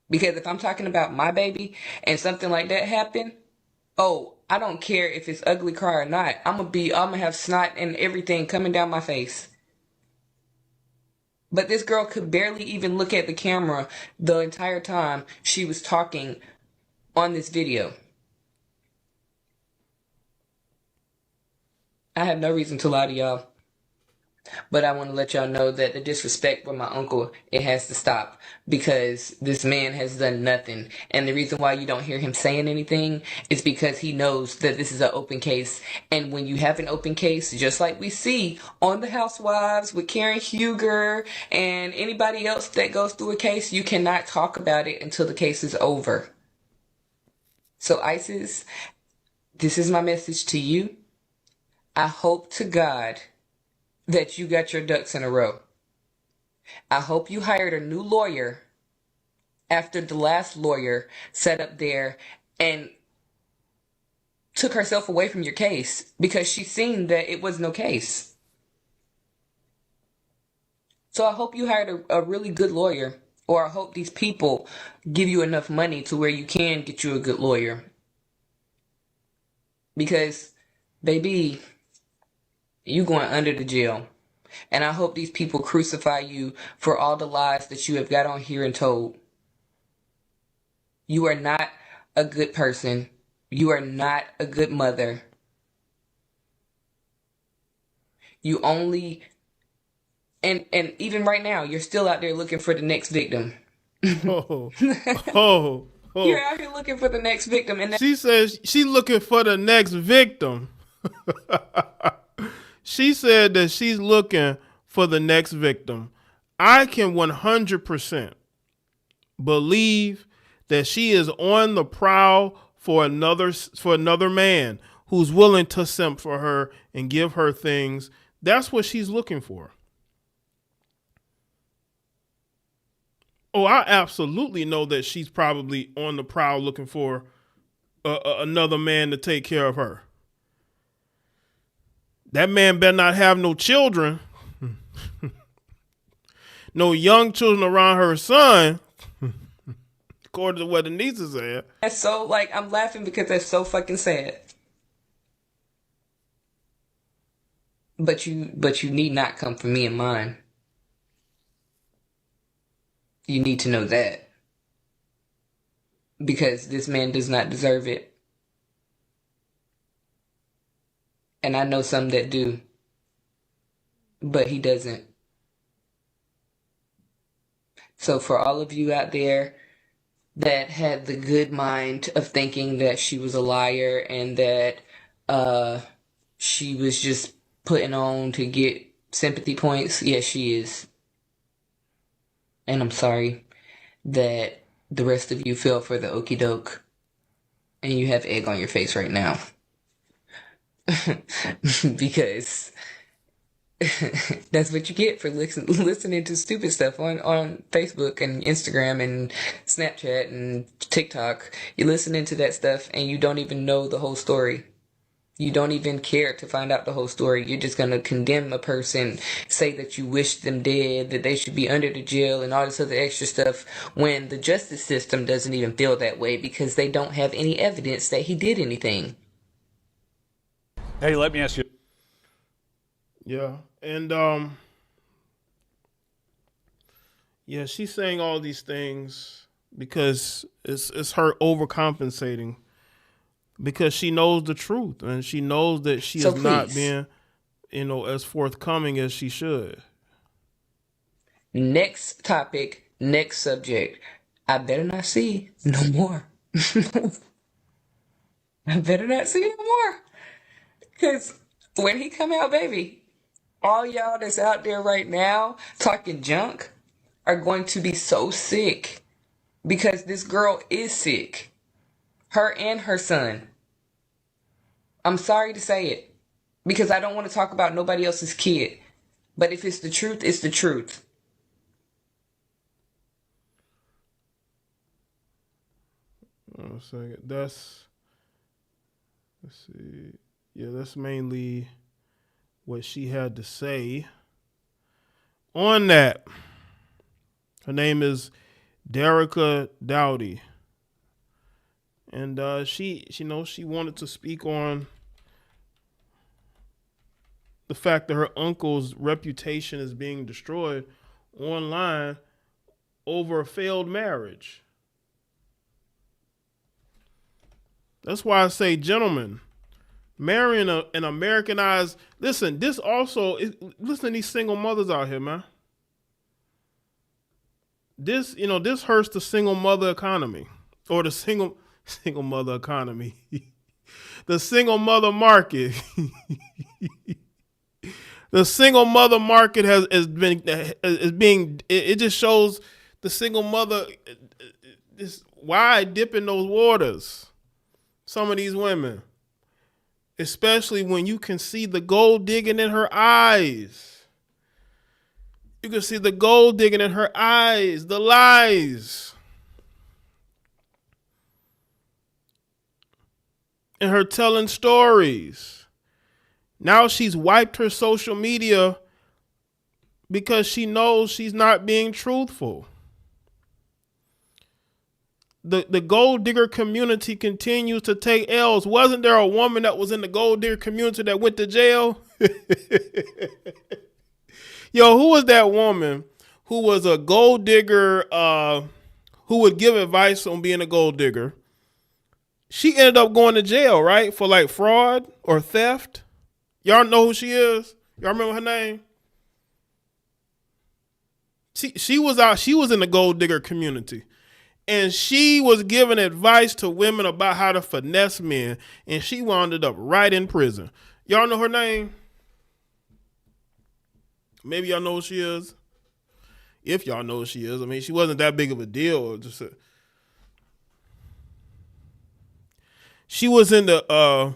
Because if I'm talking about my baby and something like that happen, oh, I don't care if it's ugly cry or not. I'm gonna have snot and everything coming down my face. But this girl could barely even look at the camera the entire time she was talking on this video. I have no reason to lie to y'all. But I want to let y'all know that the disrespect for my uncle, it has to stop. Because this man has done nothing. And the reason why you don't hear him saying anything is because he knows that this is an open case. And when you have an open case, just like we see on The Housewives with Karen Huger and anybody else that goes through a case, you cannot talk about it until the case is over. So ISIS, this is my message to you. I hope to God that you got your ducks in a row. I hope you hired a new lawyer after the last lawyer sat up there and took herself away from your case because she seen that it was no case. So I hope you hired a really good lawyer, or I hope these people give you enough money to where you can get you a good lawyer. Because, baby, you going under the jail. And I hope these people crucify you for all the lies that you have got on here and told. You are not a good person. You are not a good mother. You only, and even right now, you're still out there looking for the next victim. Oh, oh, You're oh. out here looking for the next victim, and She says she's looking for the next victim. She said that she's looking for the next victim. I can 100% believe that she is on the prowl for another man who's willing to simp for her and give her things. That's what she's looking for. Oh, I absolutely know that she's probably on the prowl looking for another man to take care of her. That man better not have no children, no young children around her son, according to what the niece said. that's so, like, I'm laughing because that's so fucking sad. But you need not come for me and mine. You need to know that. Because this man does not deserve it. And I know some that do. But he doesn't. So for all of you out there that had the good mind of thinking that she was a liar and that she was just putting on to get sympathy points, yes, she is. And I'm sorry that the rest of you fell for the okie doke and you have egg on your face right now. Because that's what you get for listening to stupid stuff on Facebook and Instagram and Snapchat and TikTok. You're listening to that stuff and you don't even know the whole story. You don't even care to find out the whole story. You're just going to condemn a person, say that you wish them dead, that they should be under the jail and all this other extra stuff, when the justice system doesn't even feel that way because they don't have any evidence that he did anything. Hey, let me ask you. Yeah. And yeah, she's saying all these things because it's her overcompensating. Because she knows the truth and she knows that she is not being, as forthcoming as she should. Next topic, next subject. I better not see no more. I better not see no more. Because when he come out, baby, all y'all that's out there right now talking junk are going to be so sick. Because this girl is sick. Her and her son. I'm sorry to say it. Because I don't want to talk about nobody else's kid. But if it's the truth, it's the truth. One second. Let's see. Yeah, that's mainly what she had to say on that. Her name is Derica Dowdy. And she wanted to speak on the fact that her uncle's reputation is being destroyed online over a failed marriage. That's why I say, gentlemen, marrying an Americanized. Listen, listen to these single mothers out here, man. This hurts the single mother economy, or the single mother economy, the single mother market. The single mother market it just shows the single mother is why dip in those waters. Some of these women, especially when you can see the gold digging in her eyes. You can see the gold digging in her eyes, the lies. And her telling stories. Now she's wiped her social media because she knows she's not being truthful. The gold digger community continues to take L's. Wasn't there a woman that was in the gold digger community that went to jail? Yo, who was that woman who was a gold digger, who who would give advice on being a gold digger. She ended up going to jail, right? For like fraud or theft. Y'all know who she is? Y'all remember her name? She was in the gold digger community. And she was giving advice to women about how to finesse men. And she wound up right in prison. Y'all know her name? Maybe y'all know who she is. If y'all know who she is. I mean, she wasn't that big of a deal. She was in the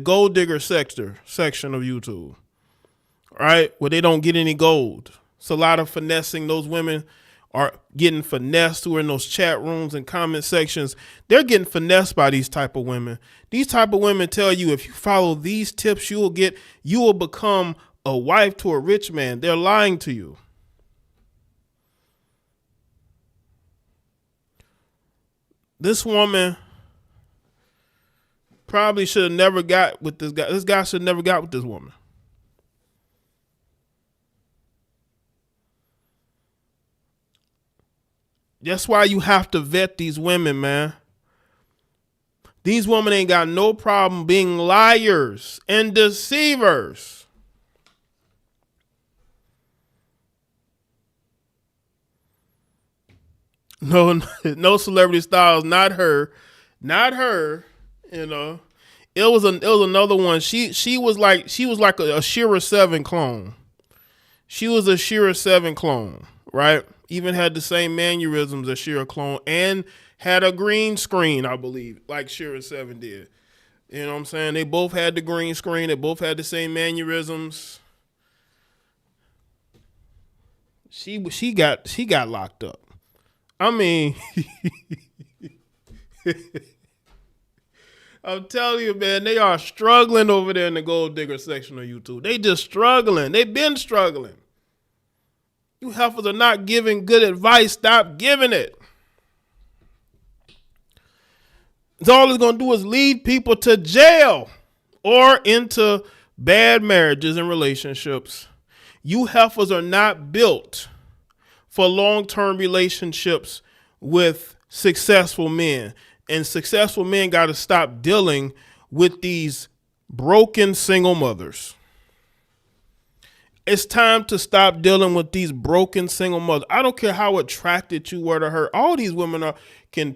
gold digger section of YouTube. Right? Where they don't get any gold. It's a lot of finessing. Those women are getting finessed who are in those chat rooms and comment sections. They're getting finessed by these type of women. These type of women tell you if you follow these tips, you will become a wife to a rich man. They're lying to you. This woman probably should have never got with this guy. This guy should have never got with this woman. That's why you have to vet these women, man. These women ain't got no problem being liars and deceivers. No celebrity styles, not her. You know, it was another one. She was like a Shira 7 clone. She was a Shira 7 clone, right? Even had the same mannerisms as Shira clone and had a green screen, I believe, like Shira 7 did. You know what I'm saying? They both had the green screen. They both had the same mannerisms. She got locked up. I mean, I'm telling you, man, they are struggling over there in the gold digger section of YouTube. They just struggling. They've been struggling. You heifers are not giving good advice. Stop giving it. It's all it's going to do is lead people to jail or into bad marriages and relationships. You heifers are not built for long-term relationships with successful men. And successful men got to stop dealing with these broken single mothers. It's time to stop dealing with these broken single mothers. I don't care how attracted you were to her. All these women can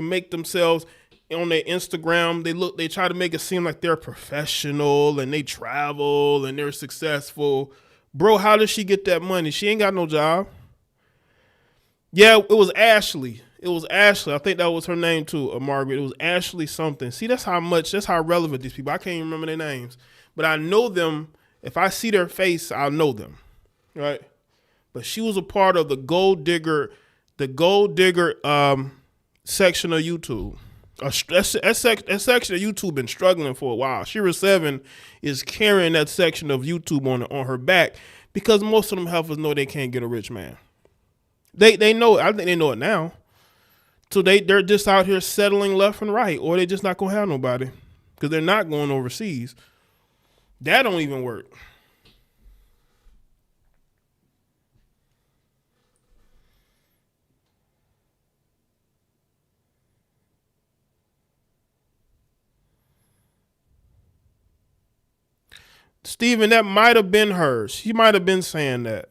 make themselves on their Instagram. They try to make it seem like they're professional and they travel and they're successful. Bro, how does she get that money? She ain't got no job. Yeah, it was Ashley. I think that was her name too, Margaret. It was Ashley something. See, that's how relevant these people. I can't even remember their names, but I know them. If I see their face, I'll know them, right? But she was a part of the gold digger section of YouTube. That section of YouTube been struggling for a while. Shira 7 is carrying that section of YouTube on her back because most of them heifers know they can't get a rich man. They know it. I think they know it now. So they're just out here settling left and right, or they just not gonna have nobody because they're not going overseas. That don't even work. Steven, that might have been her. She might have been saying that.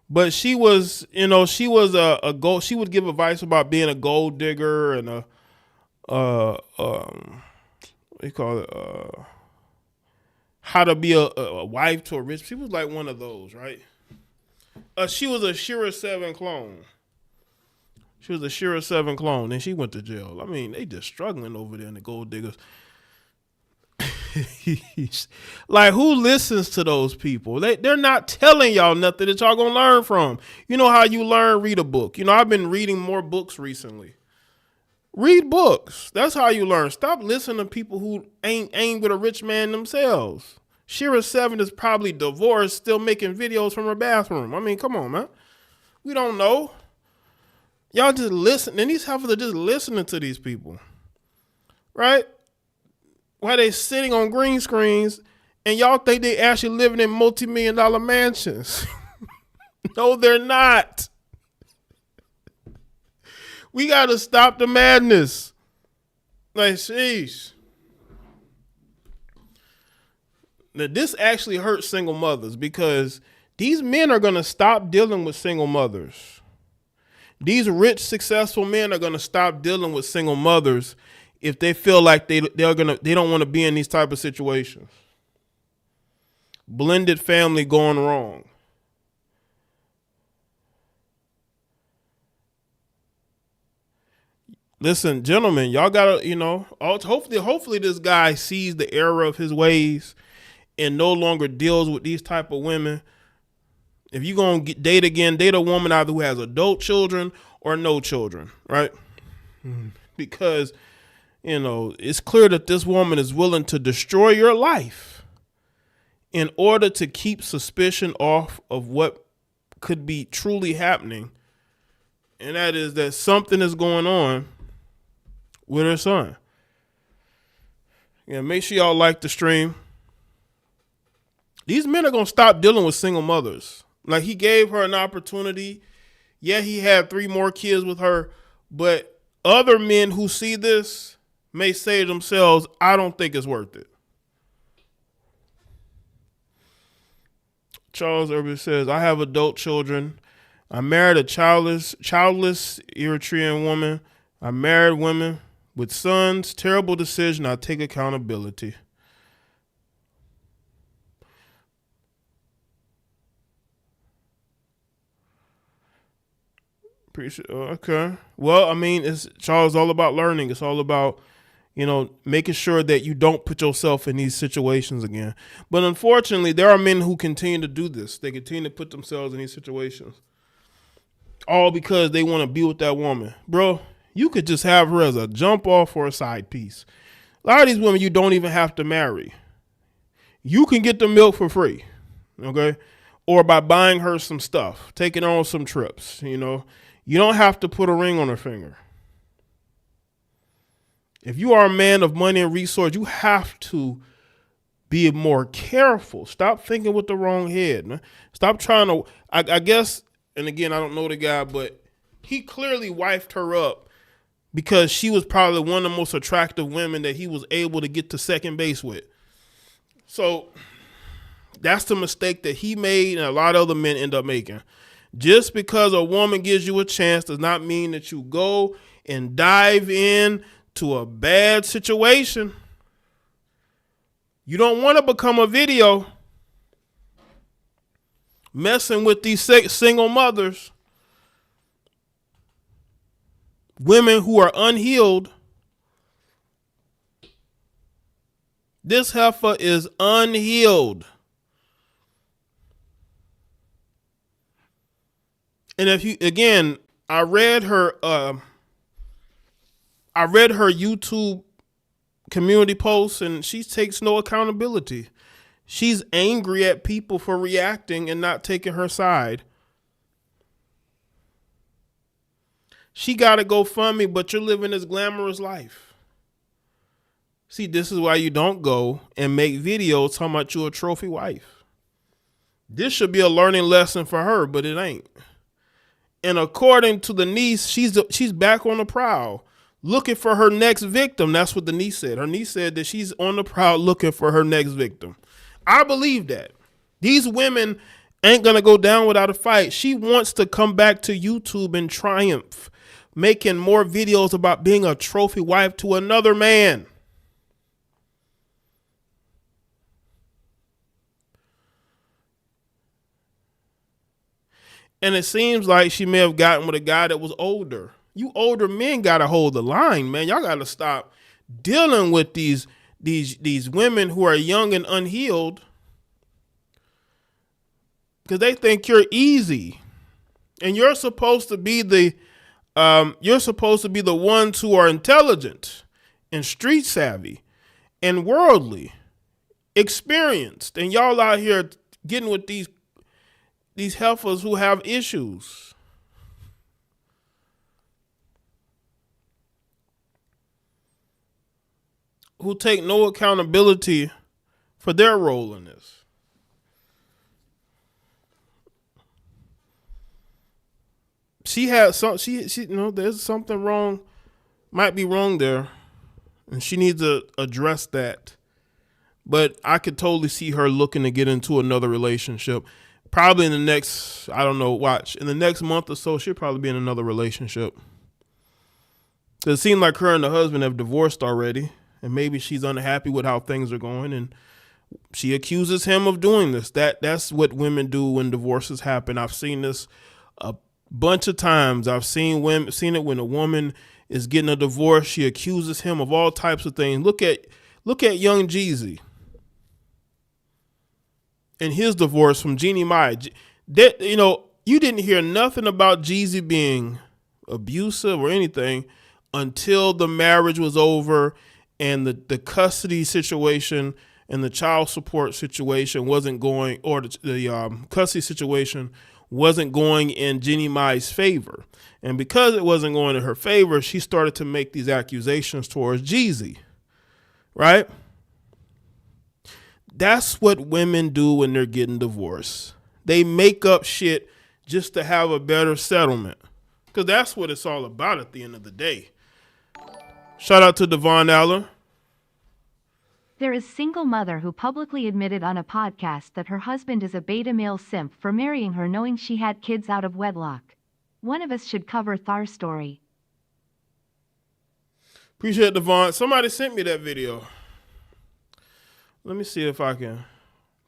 But she was, she was a gold. She would give advice about being a gold digger and what do you call it? How to be a wife to a rich. She was like one of those, right? She was a Shira 7 clone. And she went to jail. I mean, they just struggling over there in the gold diggers. Like, who listens to those people? They're not telling y'all nothing that y'all gonna learn from. You know how you learn? Read a book. I've been reading more books recently. Read books. That's how you learn. Stop listening to people who ain't with a rich man themselves. Shira 7 is probably divorced, still making videos from her bathroom. I mean, come on, man. We don't know. Y'all just listen, and these heifers are just listening to these people, right? While they sitting on green screens, and y'all think they actually living in multi-million-dollar mansions. No, they're not. We got to stop the madness. Like, sheesh. Now, this actually hurts single mothers because these men are going to stop dealing with single mothers. These rich, successful men are going to stop dealing with single mothers if they feel like they don't want to be in these type of situations. Blended family going wrong. Listen, gentlemen, y'all gotta, hopefully this guy sees the error of his ways and no longer deals with these type of women. If you're going to date again, date a woman either who has adult children or no children, right? Because, it's clear that this woman is willing to destroy your life in order to keep suspicion off of what could be truly happening. And that is that something is going on with her son. Yeah, make sure y'all like the stream. These men are going to stop dealing with single mothers. Like, he gave her an opportunity. Yeah, he had 3 more kids with her. But other men who see this may say to themselves, I don't think it's worth it. Charles Irvin says, I have adult children. I married a childless Eritrean woman. I married women with sons. Terrible decision. I take accountability. Okay. Well, I mean, it's Charles, all about learning. It's all about, making sure that you don't put yourself in these situations again. But unfortunately, there are men who continue to do this. They continue to put themselves in these situations. All because they want to be with that woman. Bro, you could just have her as a jump off or a side piece. A lot of these women you don't even have to marry. You can get the milk for free. Okay? Or by buying her some stuff, taking her on some trips, You don't have to put a ring on her finger. If you are a man of money and resource, you have to be more careful. Stop thinking with the wrong head, man. Stop trying to, I guess, and again, I don't know the guy, but he clearly wifed her up because she was probably one of the most attractive women that he was able to get to second base with. So that's the mistake that he made and a lot of other men end up making. Just because a woman gives you a chance does not mean that you go and dive in to a bad situation. You don't want to become a video messing with these single mothers, women who are unhealed. This heifer is unhealed. And if you, again, I read her YouTube community posts and she takes no accountability. She's angry at people for reacting and not taking her side. She got to GoFundMe, but you're living this glamorous life. See, this is why you don't go and make videos talking about you're a trophy wife. This should be a learning lesson for her, but it ain't. And according to the niece, she's back on the prowl, looking for her next victim. That's what the niece said. Her niece said that she's on the prowl looking for her next victim. I believe that. These women ain't going to go down without a fight. She wants to come back to YouTube and triumph, making more videos about being a trophy wife to another man. And it seems like she may have gotten with a guy that was older. You older men got to hold the line, man. Y'all got to stop dealing with these women who are young and unhealed because they think you're easy. And you're supposed to be the ones who are intelligent and street savvy and worldly, experienced. And y'all out here getting with these heifers who have issues. Who take no accountability for their role in this. she had some. She there's something wrong. Might be wrong there, and she needs to address that. But I could totally see her looking to get into another relationship. Probably in the next, I don't know, watch. In the next month or so, she'll probably be in another relationship. It seems like her and the husband have divorced already. And maybe she's unhappy with how things are going. And she accuses him of doing this. That's what women do when divorces happen. I've seen this a bunch of times. I've seen it when a woman is getting a divorce. She accuses him of all types of things. Look at young Jeezy and his divorce from Jeannie Mai. That, you didn't hear nothing about Jeezy being abusive or anything until the marriage was over and the custody situation and the child support situation wasn't going, or the custody situation wasn't going in Jeannie Mai's favor. And because it wasn't going in her favor, she started to make these accusations towards Jeezy, right? That's what women do when they're getting divorced. They make up shit just to have a better settlement, because that's what it's all about at the end of the day. Shout out to Devon Allen. There is single mother who publicly admitted on a podcast that her husband is a beta male simp for marrying her knowing she had kids out of wedlock. One of us should cover Thar's story. Appreciate it, Devon. Somebody sent me that video. Let me see if I can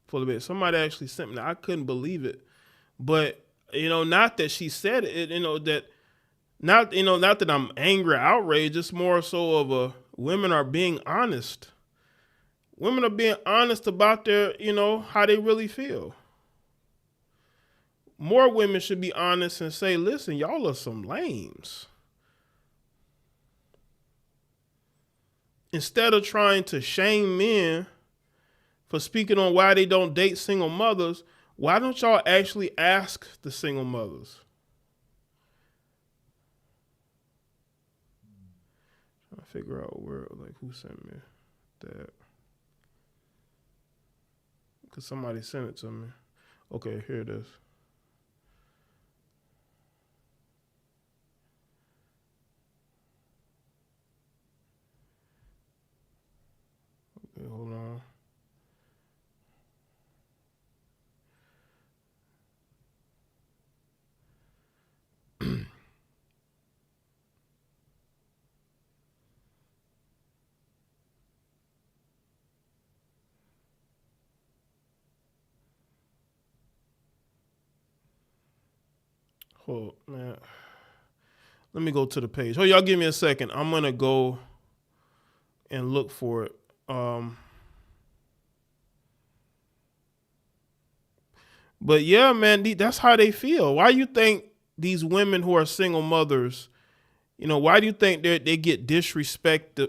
pull it back. Somebody actually sent me that. I couldn't believe it. But, not that she said it, not that I'm angry, outraged. It's more so of women are being honest. Women are being honest about their, how they really feel. More women should be honest and say, listen, y'all are some lames. Instead of trying to shame men for speaking on why they don't date single mothers, why don't y'all actually ask the single mothers? Trying to figure out who sent me that. Because somebody sent it to me. Okay, here it is. Okay, hold on. Hold, man. Let me go to the page. Oh, y'all give me a second. I'm going to go and look for it. But yeah, man, that's how they feel. Why you think these women who are single mothers, why do you think they get disrespect the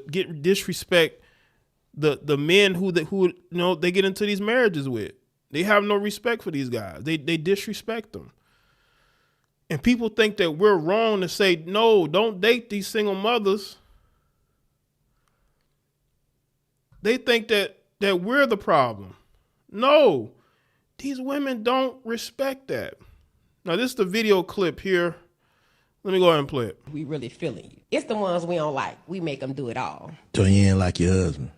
men who they get into these marriages with? They have no respect for these guys. They disrespect them. And people think that we're wrong to say, no, don't date these single mothers. They think that we're the problem. No, these women don't respect that. Now, this is the video clip here. Let me go ahead and play it. We really feeling you. It's the ones we don't like. We make them do it all. So you ain't like your husband?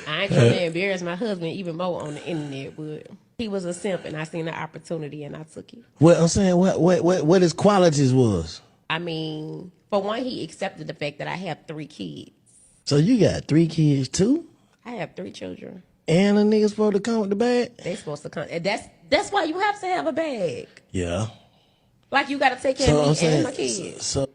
I ain't trying to embarrass my husband even more on the internet, but he was a simp and I seen the opportunity and I took it. Well, I'm saying what his qualities was. I mean, for one, he accepted the fact that I have 3 kids. So you got 3 kids too? I have 3 children. And a nigga supposed to come with the bag? They supposed to come. And that's why you have to have a bag. Yeah. Like you got to take care of me and my kids. So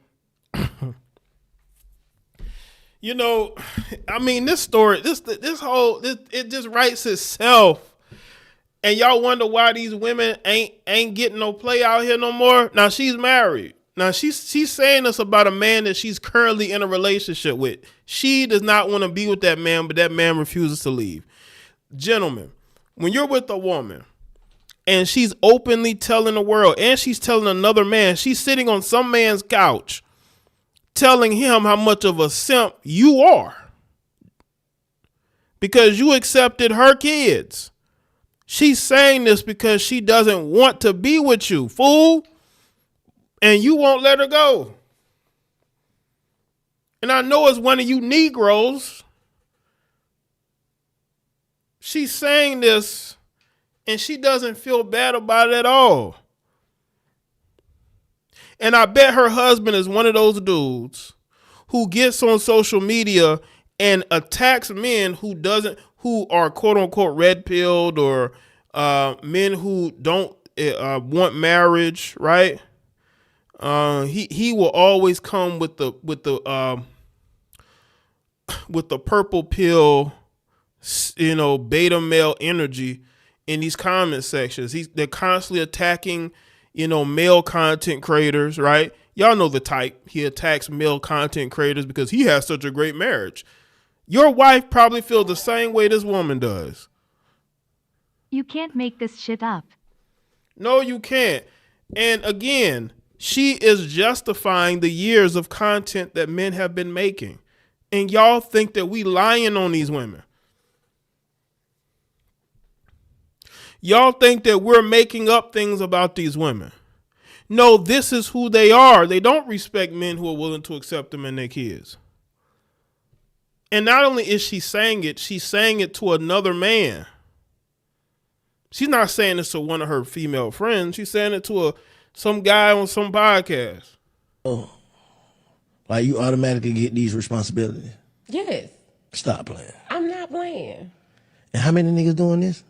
I mean, this story, it just writes itself. And y'all wonder why these women ain't getting no play out here no more. Now she's married. Now she's saying this about a man that she's currently in a relationship with. She does not want to be with that man, but that man refuses to leave. Gentlemen, when you're with a woman and she's openly telling the world, and she's telling another man, she's sitting on some man's couch telling him how much of a simp you are. because you accepted her kids. She's saying this because she doesn't want to be with you, fool. And you won't let her go. And I know it's one of you Negroes. She's saying this and she doesn't feel bad about it at all. And I bet her husband is one of those dudes who gets on social media and attacks men who are quote unquote red pilled, or men who don't want marriage, right? He will always come with the purple pill, beta male energy in these comment sections. They're constantly attacking, male content creators, right? Y'all know the type. He attacks male content creators because he has such a great marriage. Your wife probably feels the same way this woman does. You can't make this shit up. No, you can't. And again, she is justifying the years of content that men have been making. And y'all think that we lying on these women. Y'all think that we're making up things about these women. No, this is who they are. They don't respect men who are willing to accept them and their kids. And not only is she saying it, she's saying it to another man. She's not saying this to one of her female friends. She's saying it to some guy on some podcast. Oh, like you automatically get these responsibilities? Yes. Stop playing. I'm not playing. And how many niggas doing this?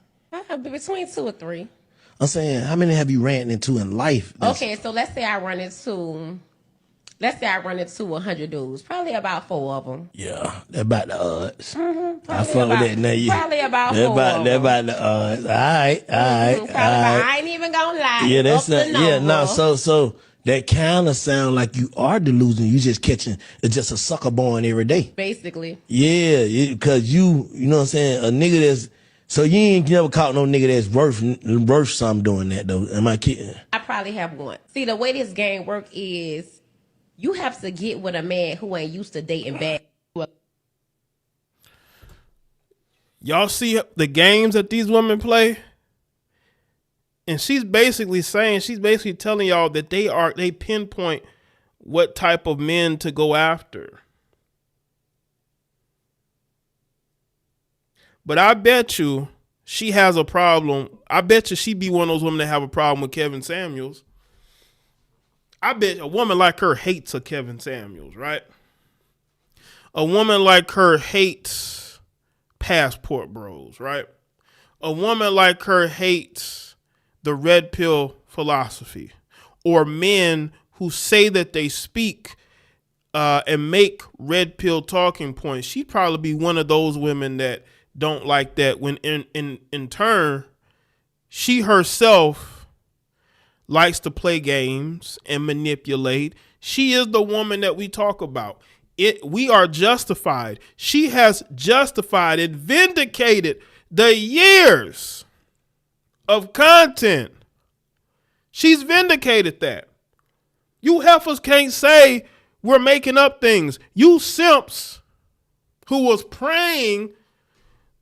Between 2 or 3. I'm saying, how many have you ran into in life? Okay, so let's say I run into 100 dudes. Probably about 4 of them. Yeah, they're about the odds. Mm-hmm. I fuck with that now. Probably about 4 of them. They're about the odds. All right. I ain't even gonna lie. Yeah, that's not. Yeah, no. So that kind of sound like you are delusional. You just catching. It's just a sucker born every day. Basically. Yeah, because you know what I'm saying. A nigga that's. So you ain't never caught no nigga that's worth something doing that though. Am I kidding? I probably have one. See, the way this game work is you have to get with a man who ain't used to dating bad. Y'all see the games that these women play? And she's basically telling y'all that they pinpoint what type of men to go after. But I bet you she has a problem. I bet you she be one of those women that have a problem with Kevin Samuels. I bet a woman like her hates a Kevin Samuels, right? A woman like her hates passport bros, right? A woman like her hates the red pill philosophy, or men who say that they speak and make red pill talking points. She'd probably be one of those women that don't like that, when in turn, she herself likes to play games and manipulate. She is the woman that we talk about. We are justified. She has justified and vindicated the years of content. She's vindicated that. You heifers can't say we're making up things. You simps who was praying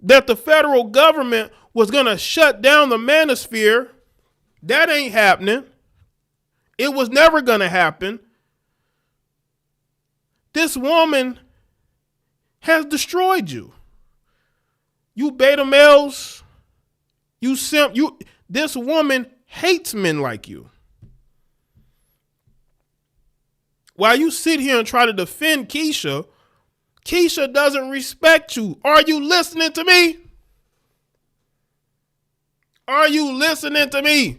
that the federal government was going to shut down the manosphere, that ain't happening. It was never going to happen. This woman has destroyed you. You beta males, you simp, this woman hates men like you. While you sit here and try to defend Keisha doesn't respect you. Are you listening to me? Are you listening to me?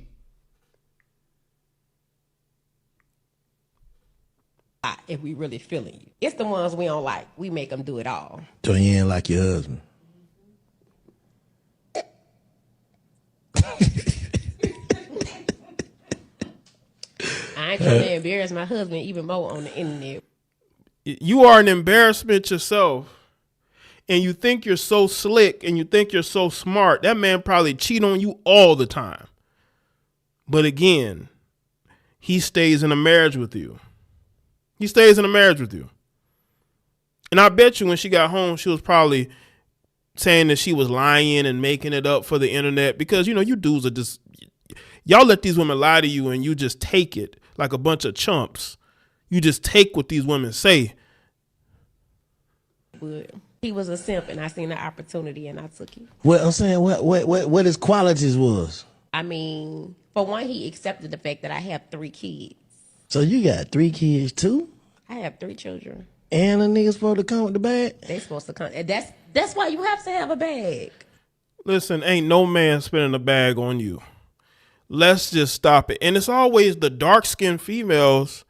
If we really feeling you. It's the ones we don't like. We make them do it all. So you ain't like your husband. I ain't trying to embarrass my husband even more on the internet. You are an embarrassment yourself. And you think you're so slick and you think you're so smart. That man probably cheat on you all the time. But again, he stays in a marriage with you. He stays in a marriage with you. And I bet you when she got home, she was probably saying that she was lying and making it up for the internet, because you know you dudes are just, y'all let these women lie to you and you just take it like a bunch of chumps. You just take what these women say. He was a simp, and I seen the opportunity, and I took it. Well, I'm saying what his qualities was. I mean, for one, he accepted the fact that I have 3 kids. So you got 3 kids too? I have 3 children. And a nigga supposed to come with the bag? They supposed to come. And that's why you have to have a bag. Listen, ain't no man spending a bag on you. Let's just stop it. And it's always the dark-skinned females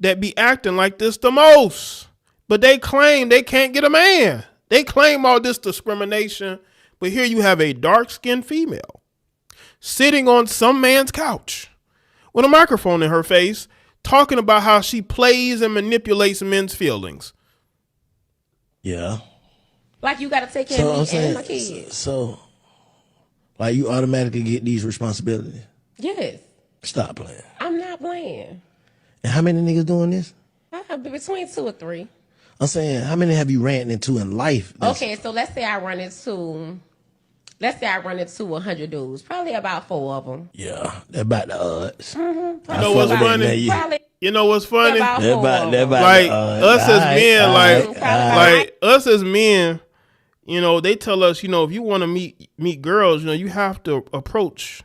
that be acting like this the most. But they claim they can't get a man. They claim all this discrimination. But here you have a dark-skinned female sitting on some man's couch with a microphone in her face, talking about how she plays and manipulates men's feelings. Yeah. Like you got to take care of me and my kids. So, like you automatically get these responsibilities? Yes. Stop playing. I'm not playing. And how many niggas doing this? I have between 2 or 3. I'm saying, how many have you ran into in life? Okay, so let's say I run into 100 dudes. Probably about 4 of them. Yeah, they're about the odds. Mm-hmm. You know what's funny? You know what's funny? They're about like the odds. us as men, like us as men, you know, they tell us, you know, if you want to meet girls, you know, you have to approach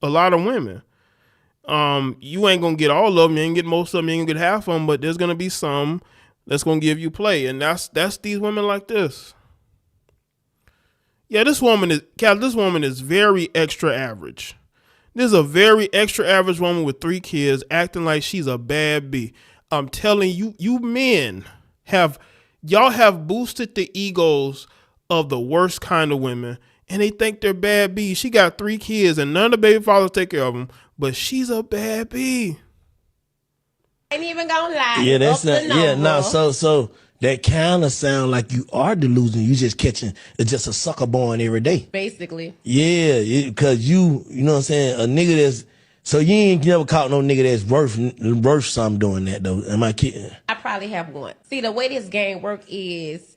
a lot of women. You ain't gonna get all of them, you ain't get most of them, you ain't gonna get half of them, but there's gonna be some that's gonna give you play, and that's these women like this. Yeah, this woman is very extra average. This is a very extra average woman with 3 kids acting like she's a bad bee. I'm telling you, you men have boosted the egos of the worst kind of women, and they think they're bad bees. She got 3 kids, and none of the baby fathers take care of them, but she's a bad bee. Ain't even gonna lie. Yeah, that's not. Yeah, no. So that kind of sound like you are delusional. You just catching just a sucker born every day. Basically. Yeah, because you know what I'm saying. A nigga that's so you ain't never caught no nigga that's worth something doing that though. Am I kidding? I probably have one. See, the way this game work is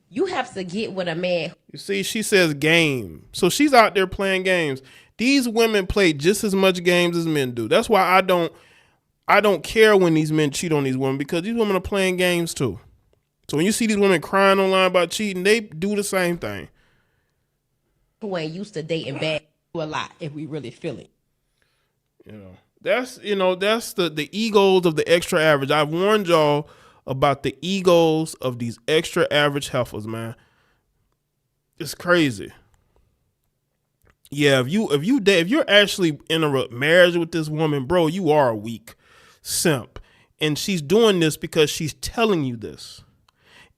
you have to get with a man. You see, she says game. So she's out there playing games. These women play just as much games as men do. That's why I don't care when these men cheat on these women, because these women are playing games too. So when you see these women crying online about cheating, they do the same thing. Who ain't used to dating bad a lot if we really feel it. That's the egos of the extra average. I've warned y'all about the egos of these extra average heifers, man. It's crazy. Yeah, if you're actually in a marriage with this woman, bro, you are a weak simp. And she's doing this because she's telling you this.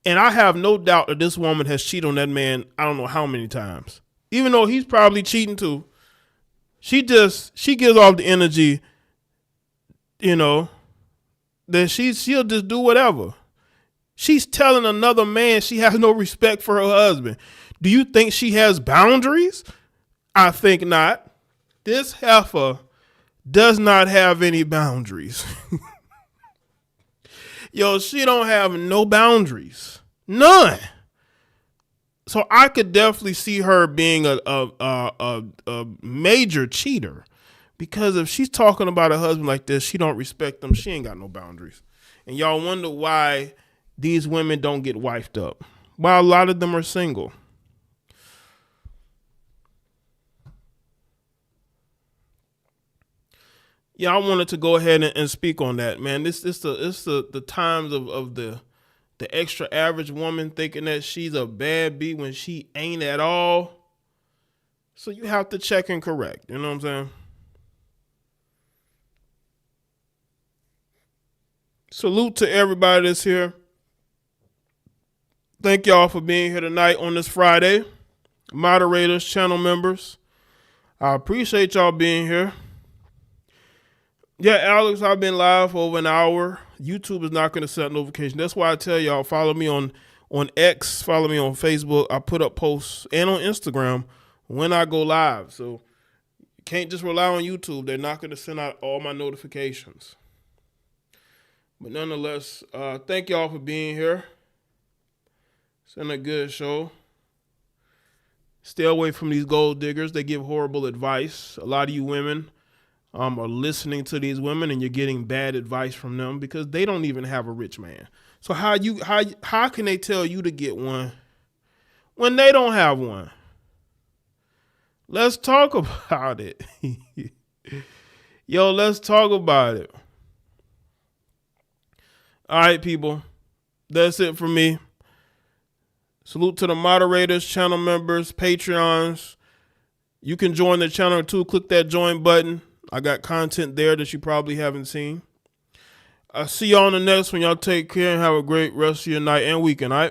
And I have no doubt that this woman has cheated on that man I don't know how many times. Even though he's probably cheating too. She gives off the energy, that she'll just do whatever. She's telling another man she has no respect for her husband. Do you think she has boundaries? I think not. This heifer does not have any boundaries. Yo, she don't have no boundaries. None. So I could definitely see her being a major cheater, because if she's talking about a husband like this, she don't respect him. She ain't got no boundaries. And y'all wonder why these women don't get wifed up, while a lot of them are single. Yeah, I wanted to go ahead and speak on that, man. It's the times of the extra average woman thinking that she's a bad bee when she ain't at all. So you have to check and correct. You know what I'm saying? Salute to everybody that's here. Thank y'all for being here tonight on this Friday. Moderators, channel members, I appreciate y'all being here. Yeah, Alex, I've been live for over an hour. YouTube is not going to set notifications. That's why I tell y'all, follow me on X, follow me on Facebook. I put up posts, and on Instagram when I go live. So you can't just rely on YouTube. They're not going to send out all my notifications. But nonetheless, thank y'all for being here. It's been a good show. Stay away from these gold diggers. They give horrible advice. A lot of you women are listening to these women and you're getting bad advice from them because they don't even have a rich man. So how can they tell you to get one when they don't have one? Let's talk about it. Yo, let's talk about it. All right, people. That's it for me. Salute to the moderators, channel members, Patreons. You can join the channel too. Click that join button. I got content there that you probably haven't seen. I'll see y'all on the next one. Y'all take care and have a great rest of your night and weekend, all right?